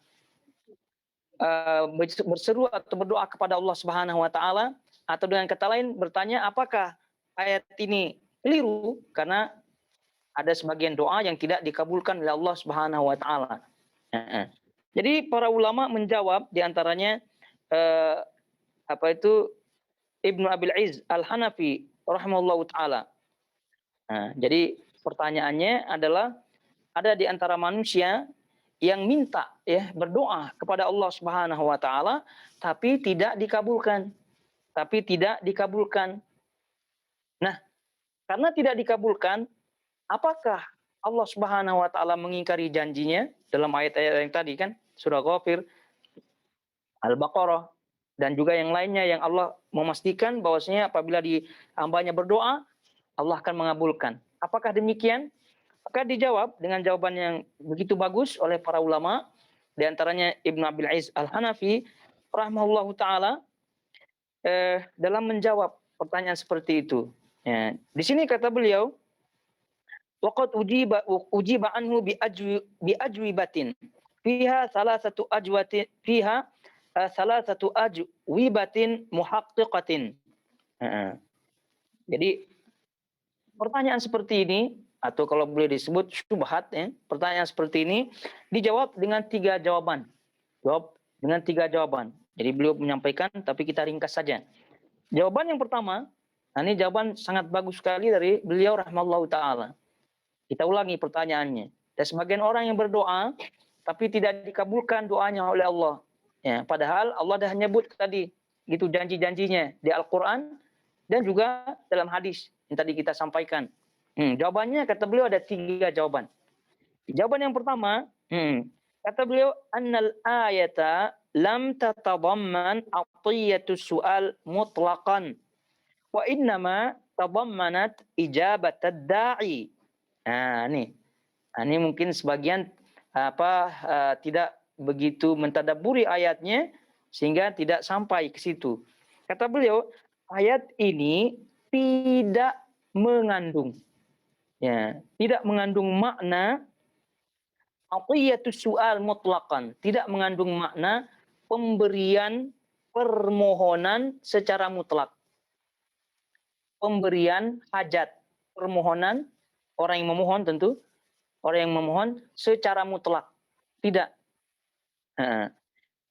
[SPEAKER 1] berseru atau berdoa kepada Allah Subhanahu wa taala, atau dengan kata lain bertanya apakah ayat ini keliru karena ada sebagian doa yang tidak dikabulkan oleh Allah Subhanahu wa taala. Jadi para ulama menjawab diantaranya Ibnu Abil Izz Al-Hanafi rahimahullahu taala. Jadi pertanyaannya adalah ada di antara manusia yang minta ya berdoa kepada Allah Subhanahu wa taala tapi tidak dikabulkan. Nah, karena tidak dikabulkan, apakah Allah Subhanahu wa taala mengingkari janjinya dalam ayat-ayat yang tadi kan surah Ghafir, Al-Baqarah dan juga yang lainnya yang Allah memastikan bahwasanya apabila hambanya berdoa Allah akan mengabulkan. Apakah demikian? Maka dijawab dengan jawaban yang begitu bagus oleh para ulama, di antaranya Ibnu Abil Izz Al-Hanafi rahimahullahu taala dalam menjawab pertanyaan seperti itu. Ya, di sini kata beliau, waqad ujiba anhu bi ajwibatin fiha salasatu ajwibatin muhaqqiqatin. Jadi pertanyaan seperti ini atau kalau boleh disebut syubhat ya, pertanyaan seperti ini dijawab dengan 3 jawaban. Jadi beliau menyampaikan tapi kita ringkas saja. Jawaban yang pertama, ini jawaban sangat bagus sekali dari beliau rahimahullahu taala. Kita ulangi pertanyaannya. Ada sebagian orang yang berdoa tapi tidak dikabulkan doanya oleh Allah. Ya, padahal Allah dah nyebut tadi gitu janji-janjinya di Al-Qur'an dan juga dalam hadis yang tadi kita sampaikan. Jawabannya kata beliau ada 3 jawaban. Jawaban yang pertama, kata beliau annal ayata lam tatadamman atiyatus su'al mutlaqan wa innama tadammanat ijabatad da'i. Ini mungkin sebagian tidak begitu mentadabburi ayatnya sehingga tidak sampai ke situ. Kata beliau, ayat ini tidak mengandung makna atiyatus su'al mutlaqan, tidak mengandung makna pemberian permohonan secara mutlak. Pemberian hajat, permohonan orang yang memohon tentu, orang yang memohon secara mutlak. Tidak.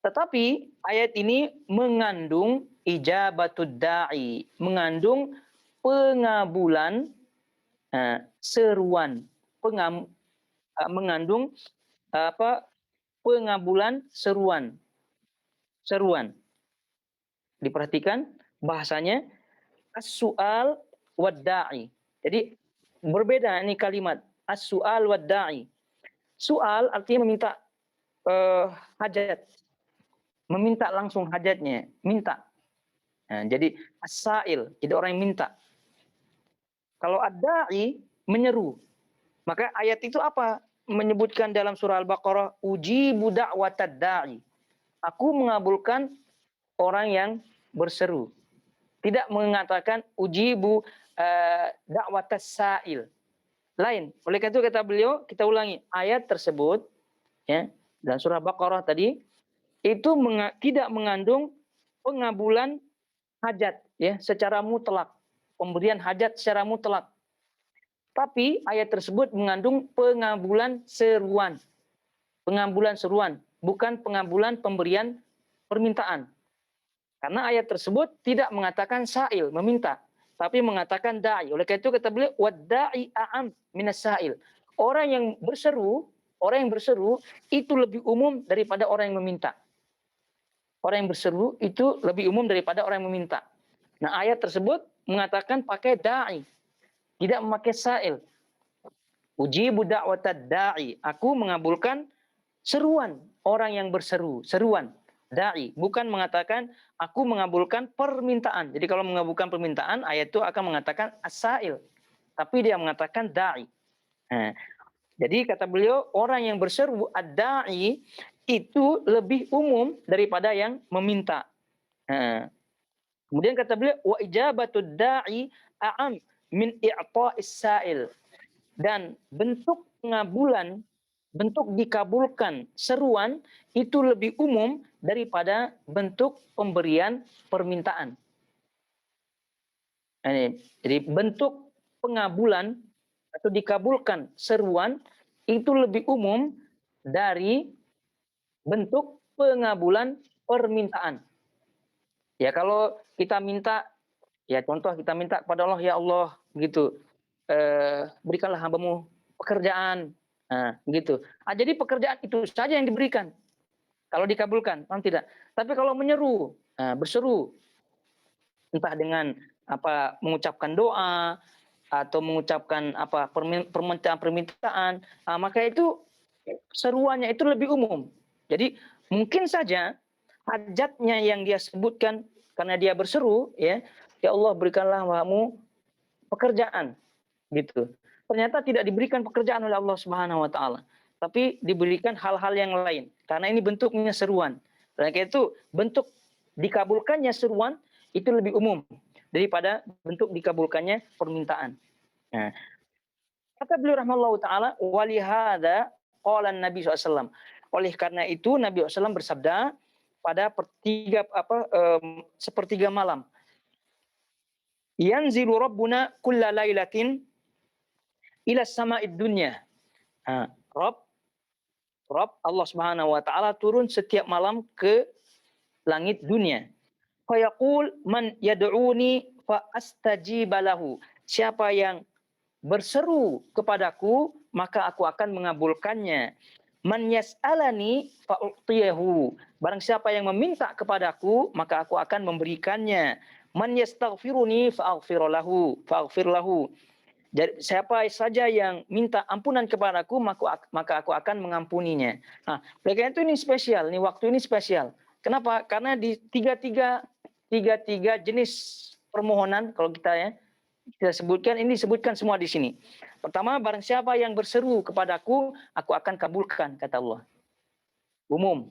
[SPEAKER 1] Tetapi ayat ini mengandung ijabatud da'i, mengandung pengabulan seruan, mengandung pengabulan seruan. Diperhatikan bahasanya as-su'al wad da'i. Jadi berbeda ini kalimat as-su'al wad da'i. Su'al artinya meminta hajat. Meminta langsung hajatnya, minta. Jadi as-sa'il, jadi orang yang minta. Kalau ad-da'i menyeru. Maka ayat itu apa? Menyebutkan dalam surah Al-Baqarah, ujibu da'watad da'i. Aku mengabulkan orang yang berseru. Tidak mengatakan ujibu da'watas sa'il. Lain. Oleh karena itu kata beliau, kita ulangi, ayat tersebut ya, dan surah Baqarah tadi itu tidak mengandung pengabulan hajat ya secara mutlak, pemberian hajat secara mutlak. Tapi ayat tersebut mengandung pengabulan seruan. Pengabulan seruan, bukan pengabulan pemberian permintaan. Karena ayat tersebut tidak mengatakan sa'il, meminta, tapi mengatakan da'i. Oleh karena itu kata beliau, wad-da'i a'am minas sa'il. Orang yang berseru itu lebih umum daripada orang yang meminta. Orang yang berseru itu lebih umum daripada orang yang meminta. Nah, ayat tersebut mengatakan pakai da'i, tidak memakai sa'il. Ujibu da'watad da'i. Aku mengabulkan seruan orang yang berseru, seruan da'i, bukan mengatakan aku mengabulkan permintaan. Jadi kalau mengabulkan permintaan, ayat itu akan mengatakan as-sa'il, tapi dia mengatakan da'i. Nah, jadi kata beliau, orang yang berseru ad-da'i itu lebih umum daripada yang meminta. Nah, kemudian kata beliau, wa ijabatud da'i a'am min i'ta'is sa'il. Dan bentuk pengabulan, bentuk dikabulkan seruan itu lebih umum daripada bentuk pemberian permintaan. Jadi bentuk pengabulan atau dikabulkan seruan itu lebih umum dari bentuk pengabulan permintaan. Ya kalau kita minta, ya contoh kita minta kepada Allah, ya Allah, begitu, berikanlah hambamu pekerjaan, nah, gitu. Jadi pekerjaan itu saja yang diberikan. Kalau dikabulkan, kan tidak. Tapi kalau menyeru, berseru, entah dengan apa mengucapkan doa atau mengucapkan apa permintaan, maka itu seruannya itu lebih umum. Jadi mungkin saja hajatnya yang dia sebutkan karena dia berseru, ya Allah berikanlah hambamu pekerjaan, gitu. Ternyata tidak diberikan pekerjaan oleh Allah Subhanahu wa taala, tapi diberikan hal-hal yang lain. Karena ini bentuknya seruan. Dan karena itu bentuk dikabulkannya seruan itu lebih umum daripada bentuk dikabulkannya permintaan. Nah, kata beliau rahimahullahu taala, walihada qala Nabi SAW. Oleh karena itu Nabi SAW bersabda pada sepertiga malam. Yanzilu Rabbuna kulla lailatin ila sama'id dunya. Rabb Allah Subhanahu wa taala turun setiap malam ke langit dunia. Fa yaqul man yad'uni fa astajib lahu. Siapa yang berseru kepadaku, maka aku akan mengabulkannya. Man yas'alani fa u'tiyahu. Barang siapa yang meminta kepadaku, maka aku akan memberikannya. Man yastaghfiruni fa aghfir lahu. Jadi siapa saja yang minta ampunan kepadaku, maka aku akan mengampuninya. Nah, oleh karena itu ini spesial, ini waktu ini spesial. Kenapa? Karena di tiga jenis permohonan kalau kita sebutkan, ini disebutkan semua di sini. Pertama, barang siapa yang berseru kepadaku, aku akan kabulkan, kata Allah. Umum.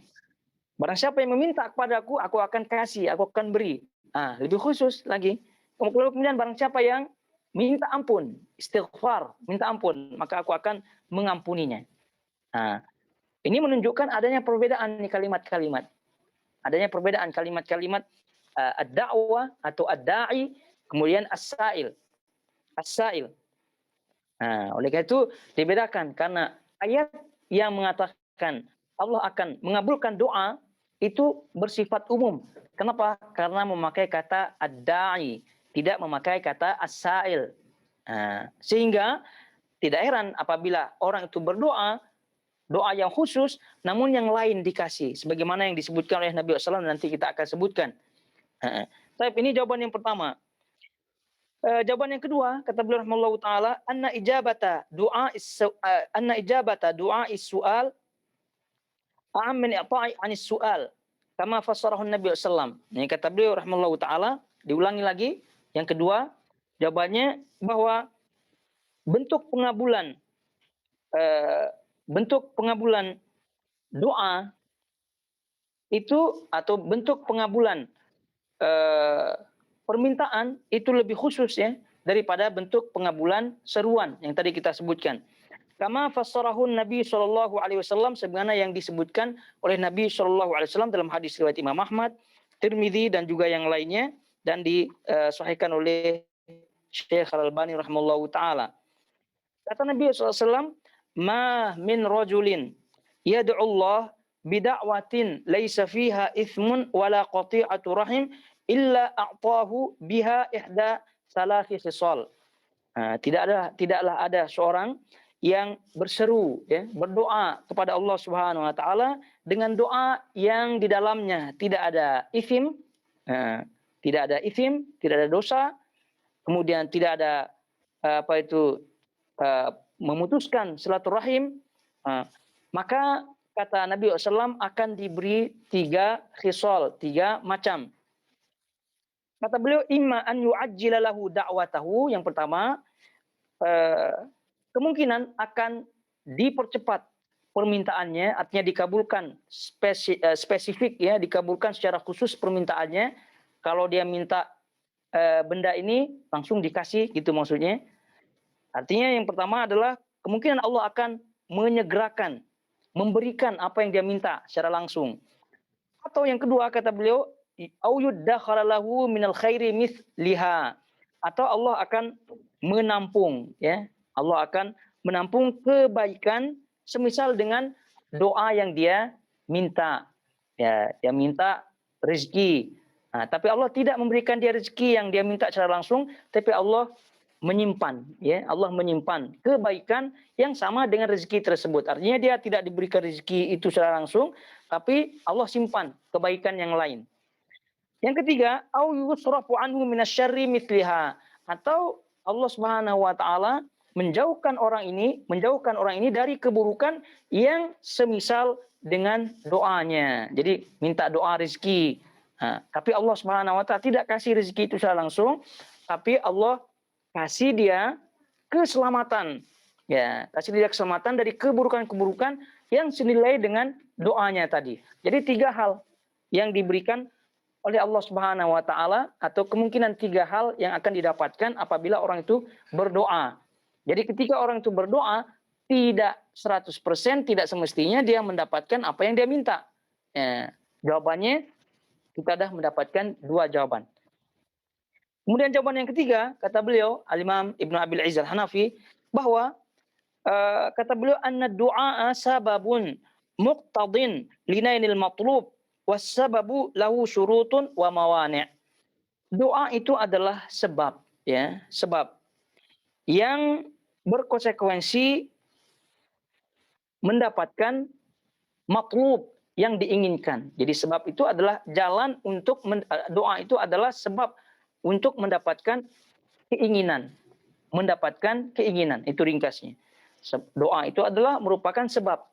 [SPEAKER 1] Barang siapa yang meminta kepadaku, aku akan kasih, aku akan beri. Lebih khusus lagi. Kemudian barang siapa yang minta ampun, istighfar, minta ampun, maka aku akan mengampuninya. Ini menunjukkan adanya perbedaan nih kalimat-kalimat. Adanya perbedaan kalimat-kalimat ad-da'wah atau ad-da'i, kemudian as-sa'il. As-sa'il. Oleh karena itu dibedakan, karena ayat yang mengatakan Allah akan mengabulkan doa itu bersifat umum. Kenapa? Karena memakai kata ad-da'i, tidak memakai kata as-sa'il. Sehingga tidak heran apabila orang itu berdoa, doa yang khusus, namun yang lain dikasih. Sebagaimana yang disebutkan oleh Nabi SAW, nanti kita akan sebutkan. Tapi ini jawaban yang pertama. Jawaban yang kedua, kata beliau rahimahullahu taala, anna ijabata du'a is-su'al a'am min i'ta'i 'anis su'al. Kama fassarahu Nabi SAW. Ini kata beliau rahimahullahu taala, diulangi lagi. Yang kedua, jawabannya bahwa bentuk pengabulan bentuk pengabulan doa itu atau bentuk pengabulan permintaan itu lebih khusus ya daripada bentuk pengabulan seruan yang tadi kita sebutkan. Kama fassarahun Nabi sallallahu alaihi wasallam, sebagaimana yang disebutkan oleh Nabi sallallahu alaihi wasallam dalam hadis riwayat Imam Ahmad, Tirmidzi dan juga yang lainnya, dan disahihkan oleh Syekh Al-Albani rahimahullahu taala. Kata Nabi sallallahu alaihi wasallam, "Ma min rajulin yad'u Allah bida'watin laisa fiha ithmun wala qati'atu rahim illa a'tahu biha ihda salasi khisal." Tidaklah ada seorang yang berseru ya, berdoa kepada Allah Subhanahu wa taala dengan doa yang di dalamnya tidak ada ithim, tidak ada dosa, kemudian tidak ada memutuskan silaturahim, maka kata Nabi SAW akan diberi 3 khisal, 3 macam. Kata beliau, imma an yu'ajjila lahu da'watahu, yang pertama kemungkinan akan dipercepat permintaannya, artinya dikabulkan spesifik ya, dikabulkan secara khusus permintaannya. Kalau dia minta benda ini langsung dikasih gitu maksudnya. Artinya yang pertama adalah kemungkinan Allah akan menyegerakan, memberikan apa yang dia minta secara langsung. Atau yang kedua kata beliau, au yuddakhala lahu minal khairi mithliha, atau Allah akan menampung ya. Allah akan menampung kebaikan semisal dengan doa yang dia minta. Ya, dia minta rezeki. Tapi Allah tidak memberikan dia rezeki yang dia minta secara langsung, tapi Allah menyimpan ya, Allah menyimpan kebaikan yang sama dengan rezeki tersebut. Artinya dia tidak diberikan rezeki itu secara langsung, tapi Allah simpan kebaikan yang lain. Yang ketiga, au yusrafu anhu minasyarri mithliha, atau Allah Subhanahu wa taala menjauhkan orang ini dari keburukan yang semisal dengan doanya. Jadi minta doa rezeki. Tapi Allah Subhanahu wa taala tidak kasih rezeki itu secara langsung, tapi Allah kasih dia keselamatan. Ya, kasih dia keselamatan dari keburukan-keburukan yang senilai dengan doanya tadi. Jadi 3 hal yang diberikan oleh Allah Subhanahu wa taala, atau kemungkinan 3 hal yang akan didapatkan apabila orang itu berdoa. Jadi ketika orang itu berdoa, tidak 100% tidak semestinya dia mendapatkan apa yang dia minta. Ya, jawabannya kita dah mendapatkan 2 jawaban. Kemudian jawaban yang ketiga, kata beliau, Al-Imam Ibnu Abil Izz Al-Hanafi, bahwa kata beliau, anna du'a sababun muqtadin linainil matlub was sababu lahu syurutun wa mawani'. Doa itu adalah sebab ya, sebab yang berkonsekuensi mendapatkan matlub yang diinginkan. Jadi sebab itu adalah jalan untuk doa itu adalah sebab untuk mendapatkan keinginan. Mendapatkan keinginan, itu ringkasnya. Doa itu adalah merupakan sebab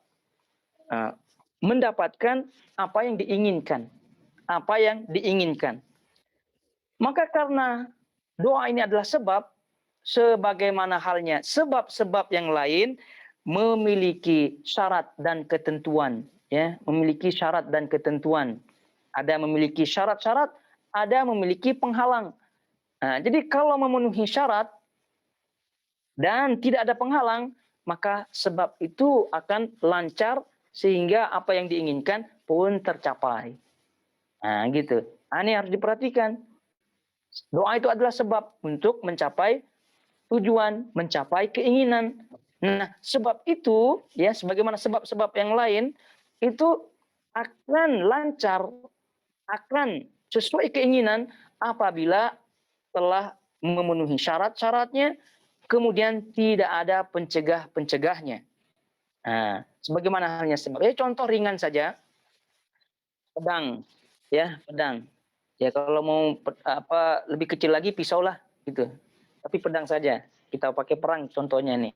[SPEAKER 1] mendapatkan apa yang diinginkan. Apa yang diinginkan. Maka karena doa ini adalah sebab, sebagaimana halnya sebab-sebab yang lain memiliki syarat dan ketentuan, ya, memiliki syarat dan ketentuan. Ada memiliki syarat-syarat, ada memiliki penghalang. Jadi kalau memenuhi syarat dan tidak ada penghalang, maka sebab itu akan lancar sehingga apa yang diinginkan pun tercapai. Gitu. Ini harus diperhatikan. Doa itu adalah sebab untuk mencapai tujuan, mencapai keinginan. Nah, sebab itu, ya, sebagaimana sebab-sebab yang lain, itu akan lancar, akan sesuai keinginan apabila telah memenuhi syarat-syaratnya, kemudian tidak ada pencegah-pencegahnya. Sebagaimana halnya sebab. Contoh ringan saja, pedang, ya, pedang. Ya kalau mau lebih kecil lagi pisau lah, gitu. Tapi pedang saja. Kita pakai perang contohnya nih.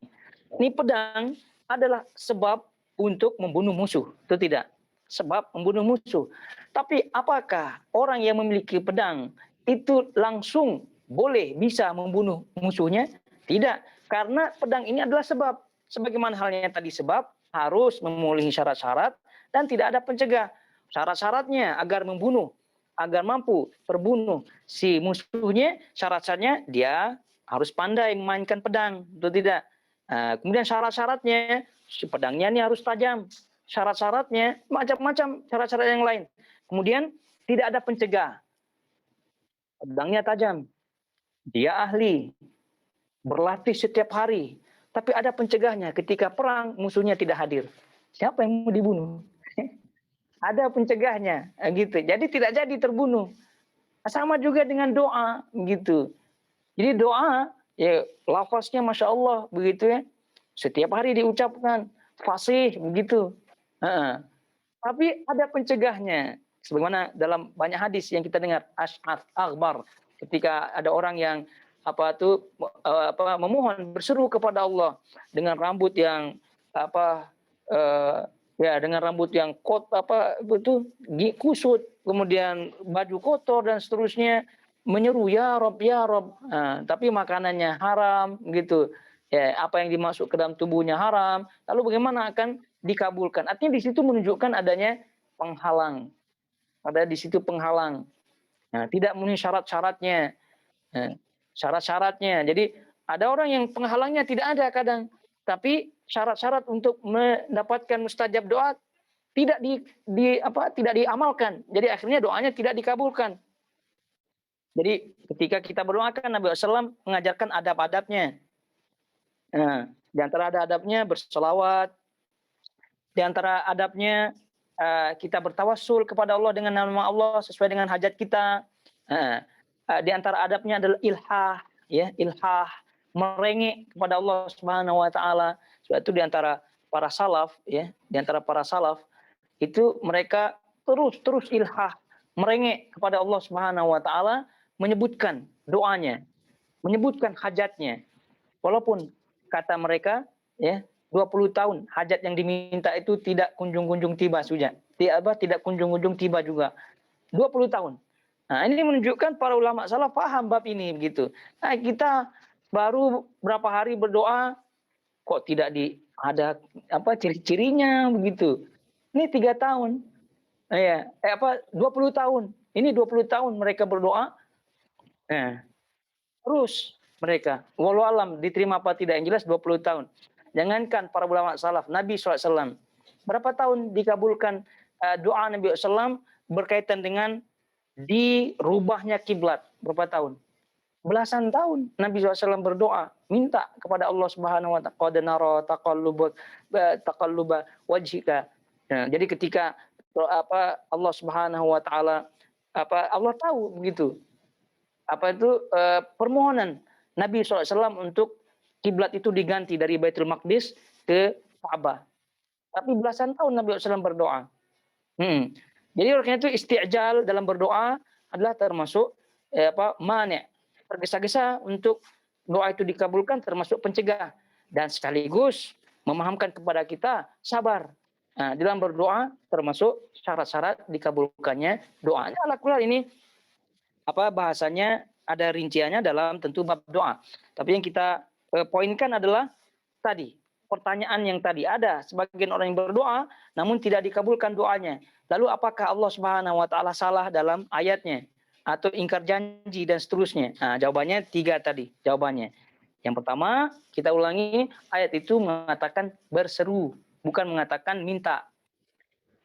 [SPEAKER 1] Ini pedang adalah sebab untuk membunuh musuh, itu tidak? Sebab membunuh musuh. Tapi apakah orang yang memiliki pedang itu langsung boleh bisa membunuh musuhnya? Tidak, karena pedang ini adalah sebab. sebagaimana halnya tadi sebab harus memenuhi syarat-syarat dan tidak ada pencegah. Syarat-syaratnya agar membunuh, agar mampu terbunuh si musuhnya, syarat-syaratnya dia harus pandai memainkan pedang, atau tidak. Kemudian syarat-syaratnya si pedangnya ini harus tajam. Syarat-syaratnya macam-macam syarat-syarat yang lain. Kemudian tidak ada pencegah. Pedangnya tajam. Dia ahli, berlatih setiap hari. Tapi ada pencegahnya ketika perang musuhnya tidak hadir. Siapa yang mau dibunuh? Ada pencegahnya, gitu. Jadi tidak jadi terbunuh. Sama juga dengan doa, gitu. Jadi doa, ya lafaznya Masya Allah, begitu ya. Setiap hari diucapkan, fasih, begitu. Tapi ada pencegahnya. Sebagaimana dalam banyak hadis yang kita dengar, Ash'ath Akbar. Ketika ada orang yang memohon berseru kepada Allah dengan rambut yang dengan rambut yang kusut, kemudian baju kotor dan seterusnya, menyeru ya Rob ya Rob, tapi makanannya haram gitu ya, apa yang dimasuk ke dalam tubuhnya haram, lalu bagaimana akan dikabulkan? Artinya di situ menunjukkan adanya penghalang, ada di situ penghalang. Nah, tidak memenuhi syarat-syaratnya. Syarat-syaratnya. Jadi ada orang yang penghalangnya tidak ada kadang, tapi syarat-syarat untuk mendapatkan mustajab doa tidak tidak diamalkan. Jadi akhirnya doanya tidak dikabulkan. Jadi ketika kita berdoakan, Nabi SAW mengajarkan adab-adabnya. Nah, di antara adab-adabnya berselawat, di antara adabnya kita bertawassul kepada Allah dengan nama Allah sesuai dengan hajat kita. Di antara adabnya adalah ilhah, ya, ilhah, merengek kepada Allah Subhanahu wa taala. Sebab itu di antara para salaf, ya, di antara para salaf itu mereka terus ilhah, merengek kepada Allah Subhanahu wa taala, menyebutkan doanya, menyebutkan hajatnya. Walaupun kata mereka, ya, 20 tahun hajat yang diminta itu tidak kunjung-kunjung tiba saja. Tidak kunjung-kunjung tiba juga. 20 tahun. Nah, ini menunjukkan para ulama salaf paham bab ini begitu. Nah, kita baru berapa hari berdoa kok tidak ada ciri-cirinya begitu. Ini 3 tahun. 20 tahun. Ini 20 tahun mereka berdoa. Terus mereka, walau alam diterima apa tidak, yang jelas 20 tahun. Jangankan para ulama salaf, Nabi SAW. Berapa tahun dikabulkan doa Nabi SAW berkaitan dengan dirubahnya kiblat? Berapa tahun? Belasan tahun Nabi SAW berdoa, minta kepada Allah Subhanahu wa ta'ala, qad nara taqalluba wajhika. Nah, jadi ketika Allah Subhanahu wa ta'ala Allah tahu begitu. Permohonan Nabi SAW untuk kiblat itu diganti dari Baitul Maqdis ke Ka'bah. Tapi belasan tahun Nabi SAW berdoa. Jadi oleh itu isti'jal dalam berdoa adalah termasuk mani', tergesa-gesa untuk doa itu dikabulkan, termasuk pencegah, dan sekaligus memahamkan kepada kita sabar. Nah, dalam berdoa termasuk syarat-syarat dikabulkannya doanya. Ala ini bahasanya ada rinciannya dalam tentu bab doa. Tapi yang kita poinkan adalah tadi pertanyaan yang tadi, ada sebagian orang yang berdoa namun tidak dikabulkan doanya. Lalu apakah Allah Subhanahu wa taala salah dalam ayatnya atau ingkar janji dan seterusnya? Nah, jawabannya 3 tadi jawabannya. Yang pertama, kita ulangi, ayat itu mengatakan berseru, bukan mengatakan minta.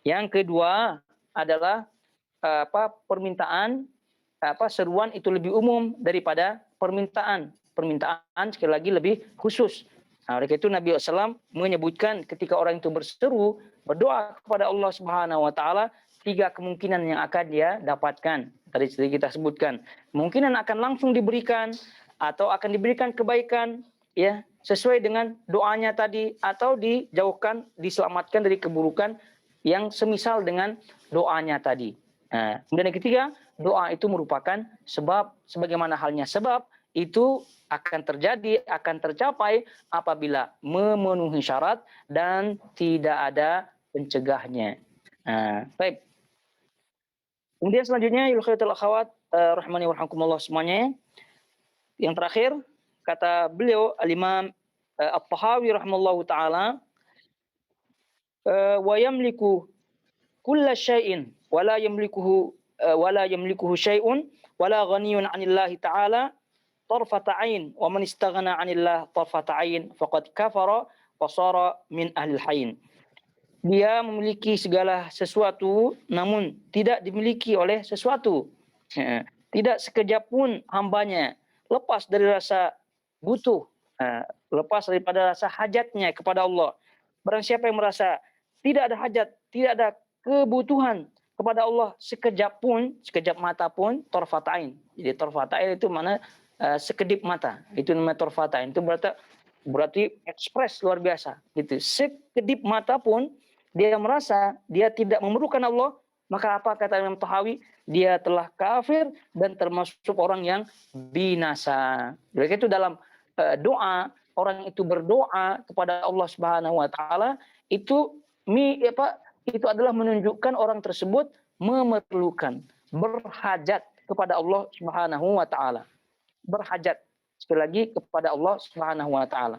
[SPEAKER 1] Yang kedua adalah permintaan, seruan itu lebih umum daripada permintaan. Permintaan sekali lagi lebih khusus. Nah, oleh itu Nabi SAW menyebutkan ketika orang itu berseru, berdoa kepada Allah Subhanahu wa taala, 3 kemungkinan yang akan dia dapatkan. Tadi kita sebutkan. Kemungkinan akan langsung diberikan atau akan diberikan kebaikan, ya, sesuai dengan doanya tadi, atau dijauhkan, diselamatkan dari keburukan yang semisal dengan doanya tadi. Nah, kemudian yang ketiga, doa itu merupakan sebab, sebagaimana halnya sebab itu akan terjadi, akan tercapai apabila memenuhi syarat dan tidak ada pencegahnya. Nah, baik. Kemudian selanjutnya, ilkhatul akhwat rahmani wa rahmakumullah semuanya. Yang terakhir, kata beliau Al-Imam At-Tahawi rahimallahu taala, wa yamliku kulla syai'in wa la yamlikuhu syai'un wa la ghaniyun 'anillahi ta'ala tarfata 'ain wa man istaghna 'anillah tarfata 'ain faqad kafara wa shara min ahlil hain. Dia memiliki segala sesuatu namun tidak dimiliki oleh sesuatu. Tidak sekejap pun hambanya lepas dari rasa butuh, lepas daripada rasa hajatnya kepada Allah. Barang siapa yang merasa tidak ada hajat, tidak ada kebutuhan kepada Allah sekejap pun, sekejap mata pun, torfatain. Jadi torfatain itu mana sekedip mata. Itu namanya torfatain. Itu berarti ekspres luar biasa. Gitu. Sekedip mata pun dia merasa dia tidak memerlukan Allah, maka apa kata Imam Tahawi? Dia telah kafir dan termasuk orang yang binasa. Jadi itu dalam doa, orang itu berdoa kepada Allah Subhanahu wa taala itu itu adalah menunjukkan orang tersebut memerlukan, berhajat kepada Allah Subhanahu wa taala. Berhajat sekali lagi kepada Allah Subhanahu wa taala.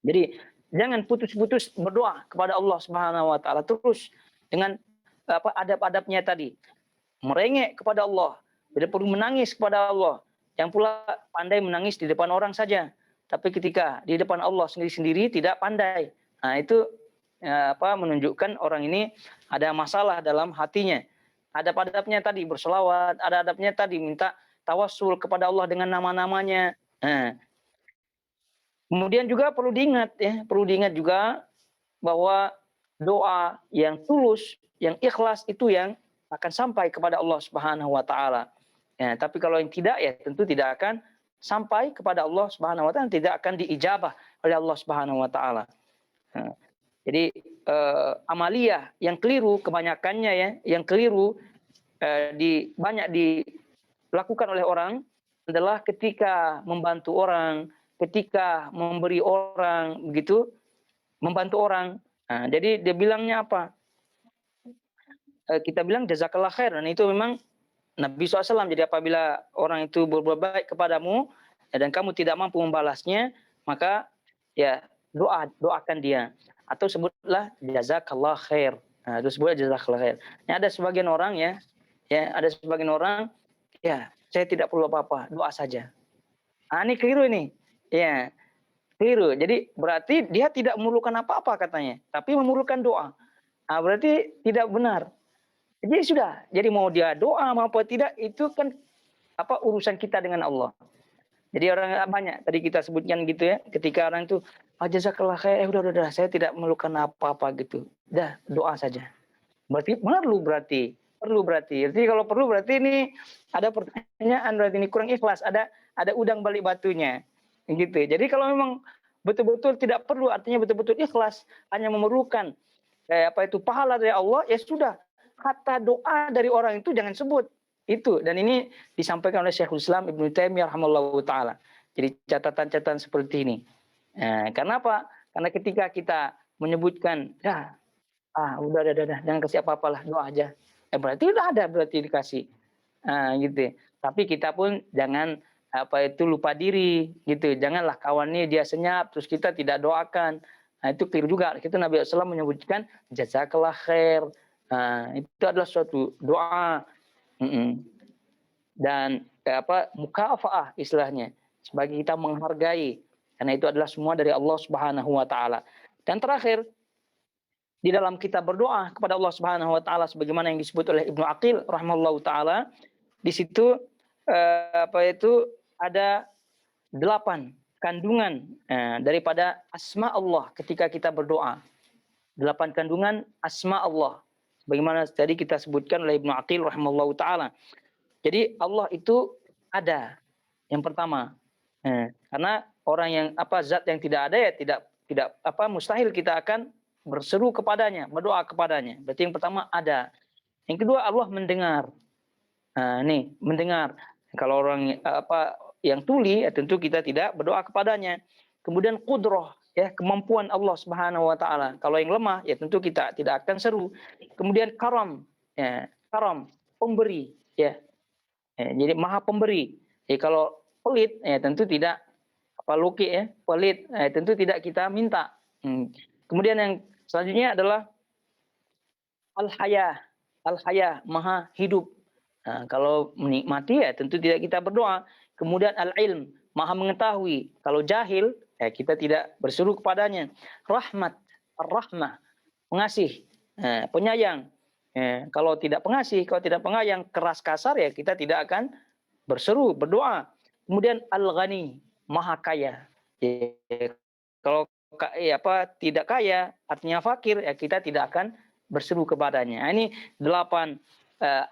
[SPEAKER 1] Jadi jangan putus-putus berdoa kepada Allah Subhanahu wa taala terus dengan adab-adabnya tadi. Merengek kepada Allah, tidak perlu menangis kepada Allah. Yang pula pandai menangis di depan orang saja, tapi ketika di depan Allah sendiri-sendiri tidak pandai. Nah, itu menunjukkan orang ini ada masalah dalam hatinya. Adab-adabnya tadi berselawat, ada adabnya tadi minta tawassul kepada Allah dengan nama-namanya. Nah, kemudian juga perlu diingat juga bahwa doa yang tulus, yang ikhlas itu yang akan sampai kepada Allah Subhanahu wa taala. Ya, tapi kalau yang tidak ya tentu tidak akan sampai kepada Allah Subhanahu wa taala, tidak akan diijabah oleh Allah Subhanahu wa taala. Nah, jadi amaliyah yang keliru kebanyakannya yang keliru banyak dilakukan oleh orang adalah ketika membantu orang, ketika memberi orang begitu, membantu orang. Nah, jadi dia bilangnya apa? Kita bilang jazakallah khair, dan itu memang Nabi SAW. Jadi apabila orang itu berbuat baik kepadamu dan kamu tidak mampu membalasnya, maka ya doakan dia atau sebutlah jazakallah khair. Nah, itu sebutlah jazakallah khair. Ini ada sebagian orang ada sebagian orang saya tidak perlu apa-apa, doa saja. Ini keliru ini. Ya, keliru. Jadi berarti dia tidak memerlukan apa-apa katanya, tapi memerlukan doa. Berarti tidak benar. Jadi sudah. Jadi mau dia doa mau apa tidak itu kan urusan kita dengan Allah. Jadi orang banyak tadi kita sebutkan gitu ya, ketika orang itu jazakallah khair, udah saya tidak memerlukan apa-apa gitu. Dah, doa saja. Berarti perlu berarti. Jadi kalau perlu berarti ini ada pertanyaan, berarti ini kurang ikhlas, ada udang balik batunya. Gitu. Jadi kalau memang betul-betul tidak perlu, artinya betul-betul ikhlas, hanya memerlukan pahala dari Allah, ya sudah. Kata doa dari orang itu jangan sebut. Itu, dan ini disampaikan oleh Syekhul Islam Ibnu Taimiyah rahimahullahu taala. Jadi catatan-catatan seperti ini. Karena apa? Karena ketika kita menyebutkan udah jangan kasih apa-apalah, doa aja. Berarti udah ada, berarti dikasih. Gitu. Tapi kita pun jangan lupa diri gitu. Janganlah kawannya dia senyap terus kita tidak doakan. Itu keliru juga. Kita Nabi SAW menyebutkan jazakallah khair. Itu adalah suatu doa. Dan mukafaah istilahnya, sebagai kita menghargai, karena itu adalah semua dari Allah Subhanahu wa taala. Dan terakhir, di dalam kita berdoa kepada Allah Subhanahu wa taala sebagaimana yang disebut oleh Ibnu Aqil rahimahullahu taala, di situ ada 8 kandungan daripada asma Allah ketika kita berdoa. 8 kandungan asma Allah sebagaimana tadi kita sebutkan oleh Ibnu Aqil rahimahullahu taala. Jadi Allah itu ada. Yang pertama. Karena orang yang zat yang tidak ada ya tidak mustahil kita akan berseru kepadanya, berdoa kepadanya. Berarti yang pertama ada. Yang kedua Allah mendengar. Mendengar. Kalau orang yang tuli ya tentu kita tidak berdoa kepadanya. Kemudian qudrah, kemampuan Allah Subhanahu wa taala. Kalau yang lemah ya tentu kita tidak akan seru. Kemudian karam, karam, pemberi, jadi maha pemberi. Jadi kalau pelit ya tentu tidak faluki ya, pelit, tentu tidak kita minta. Kemudian yang selanjutnya adalah al-haya. Al-haya, maha hidup. Nah, kalau menikmati ya tentu tidak kita berdoa. Kemudian al-ilm, maha mengetahui. Kalau jahil, ya kita tidak berseru kepadanya. Rahmat, ar-rahmah, pengasih, penyayang. Kalau tidak pengasih, kalau tidak penyayang, keras kasar ya kita tidak akan berseru, berdoa. Kemudian al-ghani, maha kaya. Ya, kalau tidak kaya, artinya fakir, ya kita tidak akan berseru kepadanya. Ini 8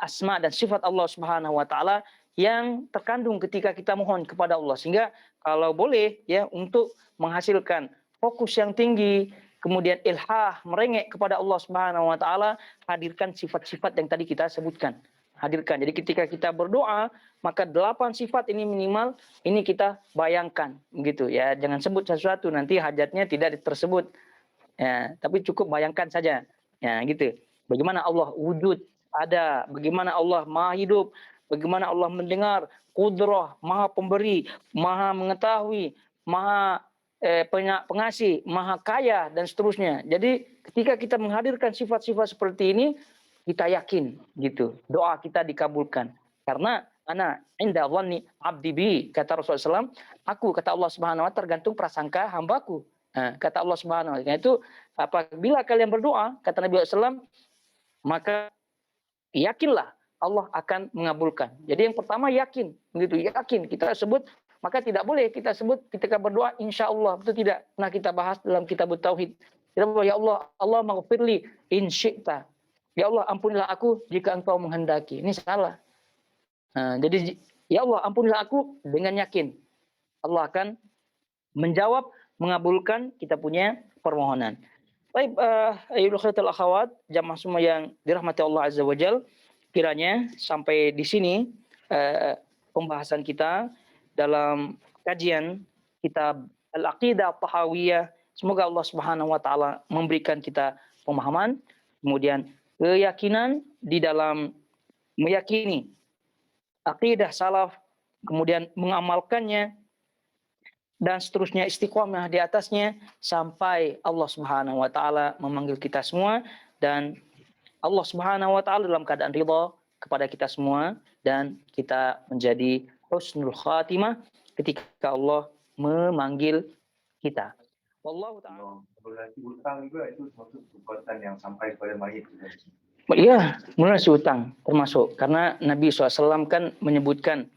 [SPEAKER 1] asma dan sifat Allah Subhanahu wa taala yang terkandung ketika kita mohon kepada Allah. Sehingga kalau boleh ya untuk menghasilkan fokus yang tinggi, kemudian ilhah, merengek kepada Allah Subhanahu wa taala, hadirkan sifat-sifat yang tadi kita sebutkan. Hadirkan. Jadi ketika kita berdoa, maka 8 sifat ini minimal ini kita bayangkan gitu ya. Jangan sebut sesuatu nanti hajatnya tidak tersebut. Ya, tapi cukup bayangkan saja. Ya, gitu. Bagaimana Allah wujud, ada, bagaimana Allah Maha hidup, bagaimana Allah mendengar, qudrah, Maha pemberi, Maha mengetahui, Maha pengasih, Maha kaya dan seterusnya. Jadi ketika kita menghadirkan sifat-sifat seperti ini, kita yakin gitu. Doa kita dikabulkan. Karena ana inda dhanni abdi bi, kata Rasulullah SAW, aku kata Allah Subhanahu wa tergantung prasangka hambaku. Nah, kata Allah Subhanahu wa taala itu apabila kalian berdoa kata Nabi SAW maka yakinlah Allah akan mengabulkan. Jadi yang pertama yakin, begitu yakin kita sebut, maka tidak boleh kita sebut ketika berdoa insya Allah, itu tidak pernah kita bahas dalam kitab tauhid. Tidak boleh ya Allah, Allah maghfirli in syi'ta. Ya Allah ampunilah aku jika engkau menghendaki. Ini salah. Nah, jadi ya Allah ampunilah aku dengan yakin. Allah akan menjawab, mengabulkan kita punya permohonan. Baik, ayyuhal akhwatul akhwat, jamaah semua yang dirahmati Allah Azza wa Jalla, kiranya sampai di sini pembahasan kita dalam kajian kitab Al-Aqidah Tahawiyah. Semoga Allah Subhanahu wa taala memberikan kita pemahaman, kemudian keyakinan di dalam meyakini akidah salaf, kemudian mengamalkannya dan seterusnya istiqomah di atasnya sampai Allah Subhanahu wa taala memanggil kita semua dan Allah Subhanahu wa taala dalam keadaan ridha kepada kita semua dan kita menjadi husnul khatimah ketika Allah memanggil kita. Wallahu taala.
[SPEAKER 2] Melunasi hutang juga itu termasuk perbuatan yang sampai kepada mayit.
[SPEAKER 1] Iya, melunasi hutang termasuk karena Nabi SAW kan menyebutkan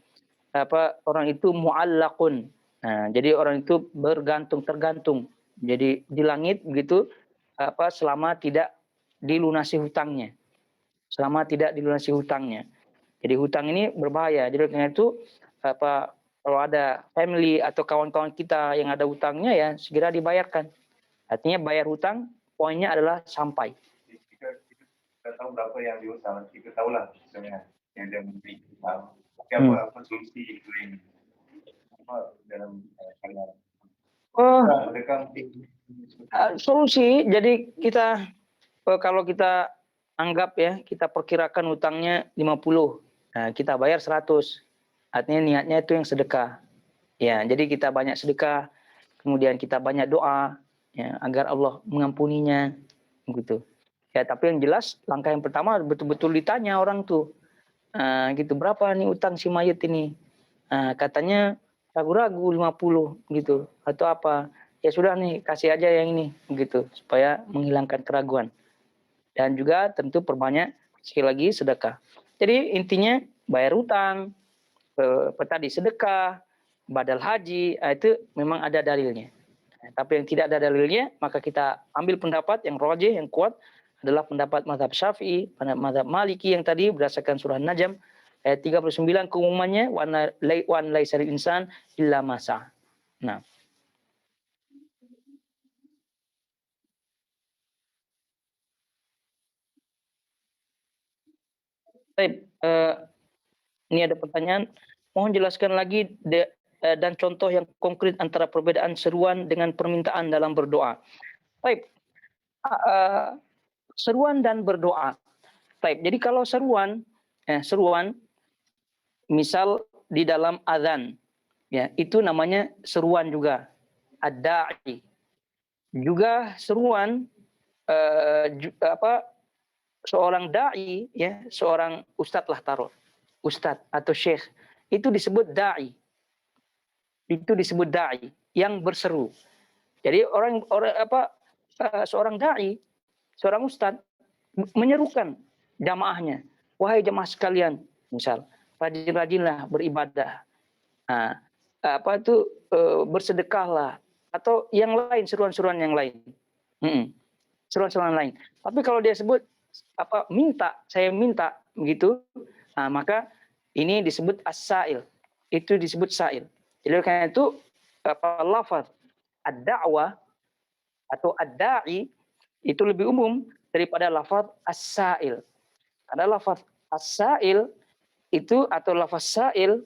[SPEAKER 1] orang itu mu'allaqun. Nah, jadi orang itu tergantung. Jadi di langit begitu selama tidak dilunasi hutangnya. Selama tidak dilunasi hutangnya. Jadi hutang ini berbahaya. Jadi karena itu kalau ada family atau kawan-kawan kita yang ada hutangnya ya segera dibayarkan. Artinya bayar hutang poinnya adalah sampai.
[SPEAKER 2] Kita tahu berapa yang dihutang, kita tahulah misalnya yang dia memberi hutang. Apa solusi lain? Apa dalam karya?
[SPEAKER 1] Solusi, jadi kita kalau kita anggap ya, kita perkirakan hutangnya 50, nah kita bayar 100. Artinya niatnya itu yang sedekah. Ya, jadi kita banyak sedekah, kemudian kita banyak doa ya, agar Allah mengampuninya gitu. Ya, tapi yang jelas langkah yang pertama betul-betul ditanya orang tuh. Gitu, berapa nih utang si mayit ini? Katanya ragu-ragu 50 gitu atau apa. Ya sudah nih, kasih aja yang ini gitu supaya menghilangkan keraguan. Dan juga tentu perbanyak sekali lagi sedekah. Jadi intinya bayar utang, tadi sedekah, badal haji, itu memang ada dalilnya. Tapi yang tidak ada dalilnya, maka kita ambil pendapat yang rajih, yang kuat, adalah pendapat mazhab Syafi'i, mazhab Maliki yang tadi berdasarkan surah Najm ayat 39 keumumannya wan laisal insan illa masa. Nah. Baik, ini ada pertanyaan, mohon jelaskan lagi dan contoh yang konkret antara perbedaan seruan dengan permintaan dalam berdoa. Baik, seruan dan berdoa. Baik, jadi kalau seruan, misal di dalam azan, ya, itu namanya seruan juga, ad-da'i. Juga seruan seorang dai, ya, seorang ustadz lah taruh, ustadz atau syekh, itu disebut dai. Itu disebut dai yang berseru. Jadi seorang dai, seorang ustadz menyerukan jamaahnya, wahai jamaah sekalian, misal, rajin-rajinlah beribadah. Nah, bersedekahlah atau yang lain, seruan-seruan yang lain. Seruan-seruan lain. Tapi kalau dia sebut saya minta begitu, nah, maka ini disebut as-sa'il. Itu disebut sa'il. Jadi karena itu lafaz ad-da'wah atau ad-da'i itu lebih umum daripada lafaz as-sa'il. Karena lafaz as-sa'il itu atau lafaz sa'il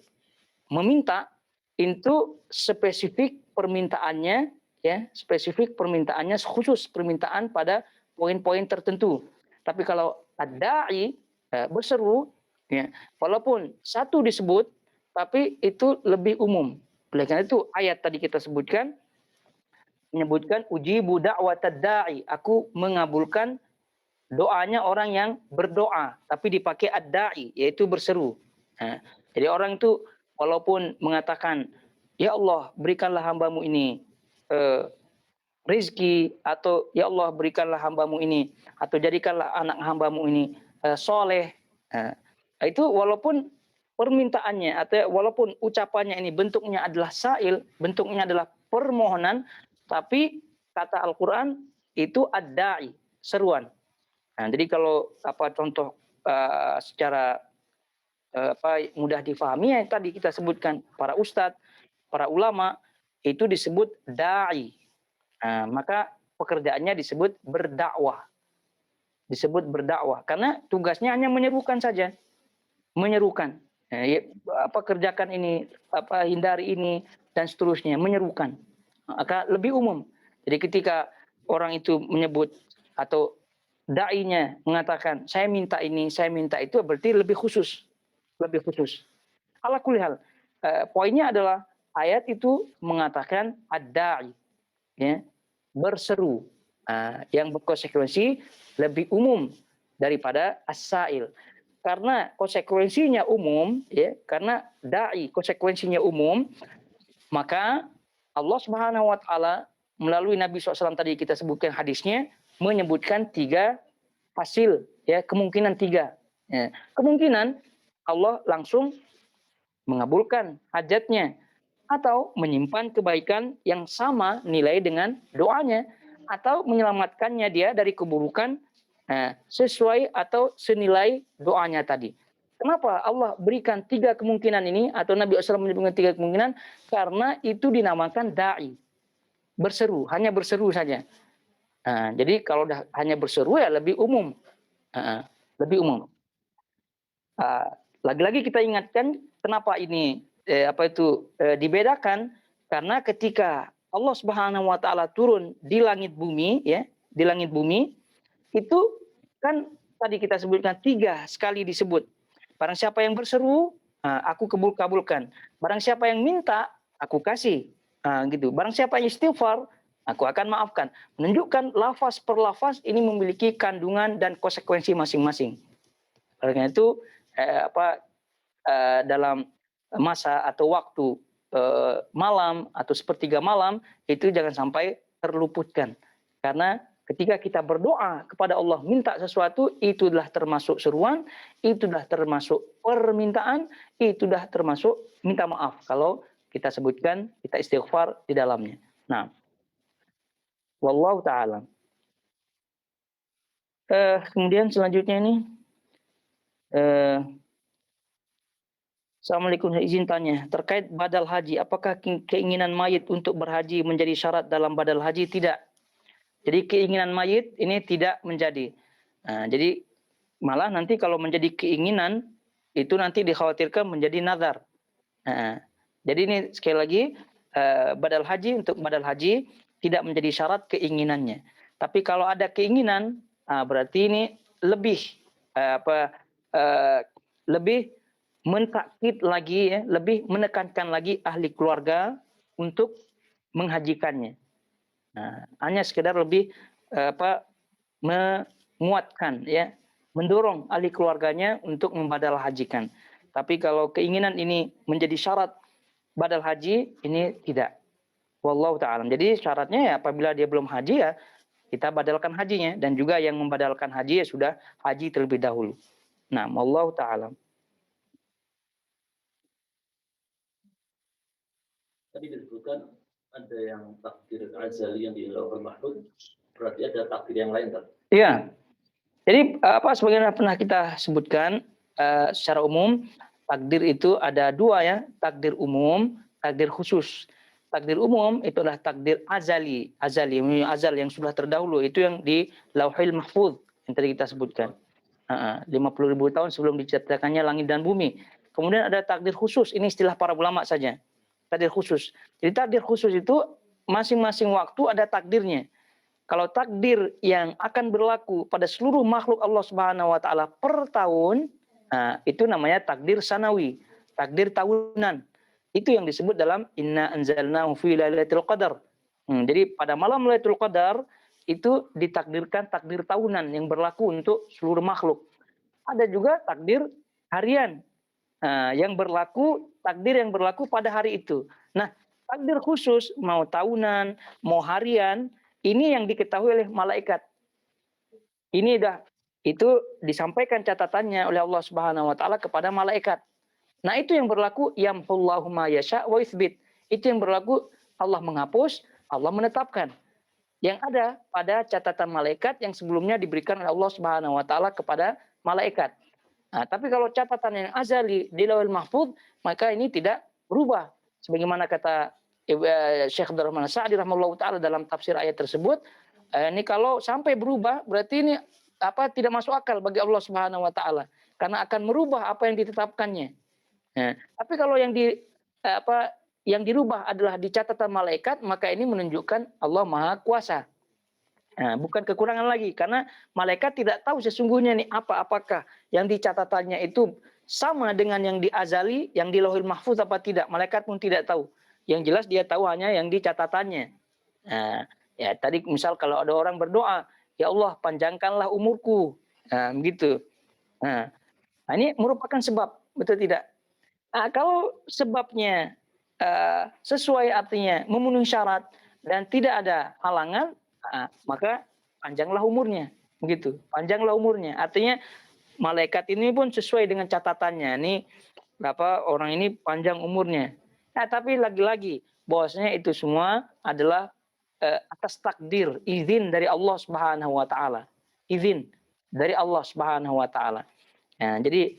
[SPEAKER 1] meminta itu spesifik permintaannya, ya, spesifik permintaannya, khusus permintaan pada poin-poin tertentu. Tapi kalau ad-da'i berseru, ya, walaupun satu disebut, tapi itu lebih umum. Oleh karena itu ayat tadi kita sebutkan menyebutkan ujibu da'watad da'i, aku mengabulkan doanya orang yang berdoa, tapi dipakai ad-da'i, yaitu berseru. Nah, jadi orang itu walaupun mengatakan, ya Allah berikanlah hambamu ini rizki, atau ya Allah berikanlah hambamu ini, atau jadikanlah anak hambamu ini soleh. Itu walaupun permintaannya atau walaupun ucapannya ini bentuknya adalah sa'il, bentuknya adalah permohonan, tapi kata Al-Quran itu ad-da'i, seruan. Nah, jadi kalau contoh secara mudah difahami yang tadi kita sebutkan, para ustadz, para ulama itu disebut da'i. Nah, maka pekerjaannya disebut berdakwah. Disebut berdakwah karena tugasnya hanya menyerukan saja. Menyerukan. Kerjakan ini, hindari ini dan seterusnya, menyerukan. Maka lebih umum. Jadi ketika orang itu menyebut atau dai-nya mengatakan saya minta ini, saya minta itu, berarti lebih khusus. Lebih khusus. Ala kulli hal, poinnya adalah ayat itu mengatakan ad-da'i, ya, berseru, yang berkonsekuensi lebih umum daripada as-sa'il. Karena konsekuensinya umum, ya, karena da'i konsekuensinya umum, maka Allah Subhanahu wa taala melalui Nabi SAW tadi kita sebutkan hadisnya menyebutkan 3 hasil, ya, kemungkinan 3. Ya. Kemungkinan Allah langsung mengabulkan hajatnya atau menyimpan kebaikan yang sama nilai dengan doanya, atau menyelamatkannya dia dari keburukan sesuai atau senilai doanya tadi. Kenapa Allah berikan 3 kemungkinan ini, atau Nabi SAW menyebutkan 3 kemungkinan? Karena itu dinamakan da'i, berseru, hanya berseru saja. Jadi kalau hanya berseru ya lebih umum, lebih umum. Lagi-lagi kita ingatkan kenapa ini dibedakan, karena ketika Allah Subhanahu wa taala turun di langit bumi, ya, di langit bumi itu kan tadi kita sebutkan 3 sekali disebut. Barang siapa yang berseru, aku kabulkan. Barang siapa yang minta, aku kasih. Gitu. Barang siapa yang istighfar, aku akan maafkan. Menunjukkan lafaz per lafaz ini memiliki kandungan dan konsekuensi masing-masing. Oleh karena itu dalam masa atau waktu malam atau sepertiga malam itu jangan sampai terluputkan, karena ketika kita berdoa kepada Allah minta sesuatu, itu sudah termasuk seruan, itu sudah termasuk permintaan, itu sudah termasuk minta maaf kalau kita sebutkan, kita istighfar di dalamnya. Nah, wallahu ta'ala. Kemudian selanjutnya ini Assalamualaikum, izin tanya terkait badal haji, apakah keinginan mayit untuk berhaji menjadi syarat dalam badal haji? Tidak. Jadi keinginan mayit ini tidak menjadi. Jadi malah nanti kalau menjadi keinginan itu nanti dikhawatirkan menjadi nazar. Jadi ini sekali lagi badal haji, untuk badal haji tidak menjadi syarat keinginannya. Tapi kalau ada keinginan, berarti ini lebih lebih mentakkid lagi ya, lebih menekankan lagi ahli keluarga untuk menghajikannya. Nah, hanya sekedar lebih menguatkan ya, mendorong ahli keluarganya untuk membadal hajikan. Tapi kalau keinginan ini menjadi syarat badal haji, ini tidak. Wallahu ta'ala. Jadi syaratnya ya apabila dia belum haji ya kita badalkan hajinya, dan juga yang membadalkan haji ya sudah haji terlebih dahulu. Nah, wallahu ta'ala.
[SPEAKER 3] Tadi disebutkan ada yang takdir azali yang di Lauhul Mahfuz, berarti ada takdir yang lain kan?
[SPEAKER 1] Iya. Jadi sebagaimana pernah kita sebutkan secara umum, takdir itu ada dua ya, takdir umum, takdir khusus. Takdir umum itu adalah takdir azali, azal yang sudah terdahulu, itu yang di Lauhul Mahfuz yang tadi kita sebutkan. 50.000 tahun sebelum diciptakannya langit dan bumi. Kemudian ada takdir khusus, ini istilah para ulama saja. Takdir khusus. Jadi takdir khusus itu masing-masing waktu ada takdirnya. Kalau takdir yang akan berlaku pada seluruh makhluk Allah Subhanahu wa taala per tahun, itu namanya takdir sanawi, takdir tahunan. Itu yang disebut dalam inna anzalnahu fi lailatul qadar. Jadi pada malam Lailatul Qadar itu ditakdirkan takdir tahunan yang berlaku untuk seluruh makhluk. Ada juga takdir harian yang berlaku, takdir yang berlaku pada hari itu. Nah, takdir khusus mau tahunan, mau harian, ini yang diketahui oleh malaikat. Ini itu disampaikan catatannya oleh Allah Subhanahu wa taala kepada malaikat. Nah, itu yang berlaku yamhullahu ma yasha wa yutsbit. Itu yang berlaku Allah menghapus, Allah menetapkan. Yang ada pada catatan malaikat yang sebelumnya diberikan oleh Allah Subhanahu wa taala kepada malaikat. Nah, tapi kalau catatan yang azali di Lauhul Mahfuz, maka ini tidak berubah. Sebagaimana kata Syekh Abdul Rahman Sa'di rahimahullahu taala dalam tafsir ayat tersebut, ini kalau sampai berubah berarti ini tidak masuk akal bagi Allah Subhanahu wa taala karena akan merubah apa yang ditetapkannya. Nah, tapi kalau yang dirubah adalah di catatan malaikat, maka ini menunjukkan Allah Maha Kuasa. Nah, bukan kekurangan lagi, karena malaikat tidak tahu sesungguhnya nih apakah yang di catatannya itu sama dengan yang di azali, yang di Lauhul Mahfuz apa tidak. Malaikat pun tidak tahu. Yang jelas dia tahu hanya yang di catatannya. Nah, ya tadi misal kalau ada orang berdoa, ya Allah panjangkanlah umurku, gitu. Nah, ini merupakan sebab, betul tidak? Nah, kalau sebabnya sesuai artinya memenuhi syarat dan tidak ada halangan, maka panjanglah umurnya, begitu. Panjanglah umurnya. Artinya malaikat ini pun sesuai dengan catatannya. Ini orang ini panjang umurnya. Nah, tapi lagi-lagi bahwasanya itu semua adalah atas takdir, izin dari Allah Subhanahu wa taala. Izin dari Allah Subhanahu wa taala. Nah, jadi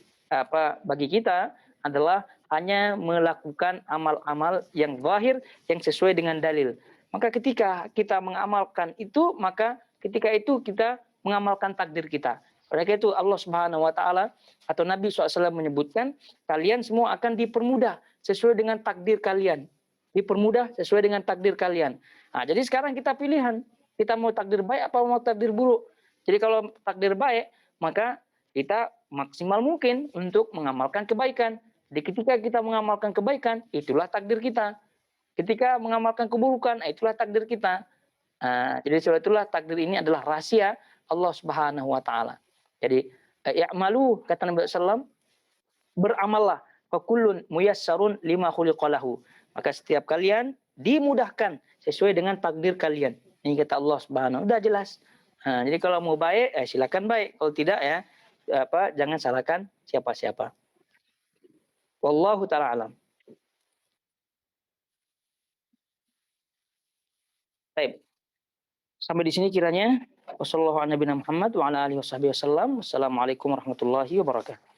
[SPEAKER 1] bagi kita adalah hanya melakukan amal-amal yang zahir yang sesuai dengan dalil. Maka ketika kita mengamalkan itu, maka ketika itu kita mengamalkan takdir kita. Oleh karena itu Allah Subhanahu wa taala atau Nabi SAW menyebutkan kalian semua akan dipermudah sesuai dengan takdir kalian. Dipermudah sesuai dengan takdir kalian. Nah, jadi sekarang kita pilihan, kita mau takdir baik apa mau takdir buruk. Jadi kalau takdir baik, maka kita maksimal mungkin untuk mengamalkan kebaikan. Jadi ketika kita mengamalkan kebaikan, itulah takdir kita. Ketika mengamalkan keburukan, itulah takdir kita. Jadi sebab itulah takdir ini adalah rahasia Allah Subhanahu wa taala. Jadi ya'malu kata Nabi sallallahu beramallah fa kullun muyassarun lima khuliqalahu. Maka setiap kalian dimudahkan sesuai dengan takdir kalian. Ini kata Allah Subhanahu. Udah jelas. Jadi kalau mau baik silakan baik, kalau tidak ya jangan salahkan siapa-siapa. Wallahu taala alam. Baik. Sampai di sini kiranya. Wassalamualaikum warahmatullahi wabarakatuh.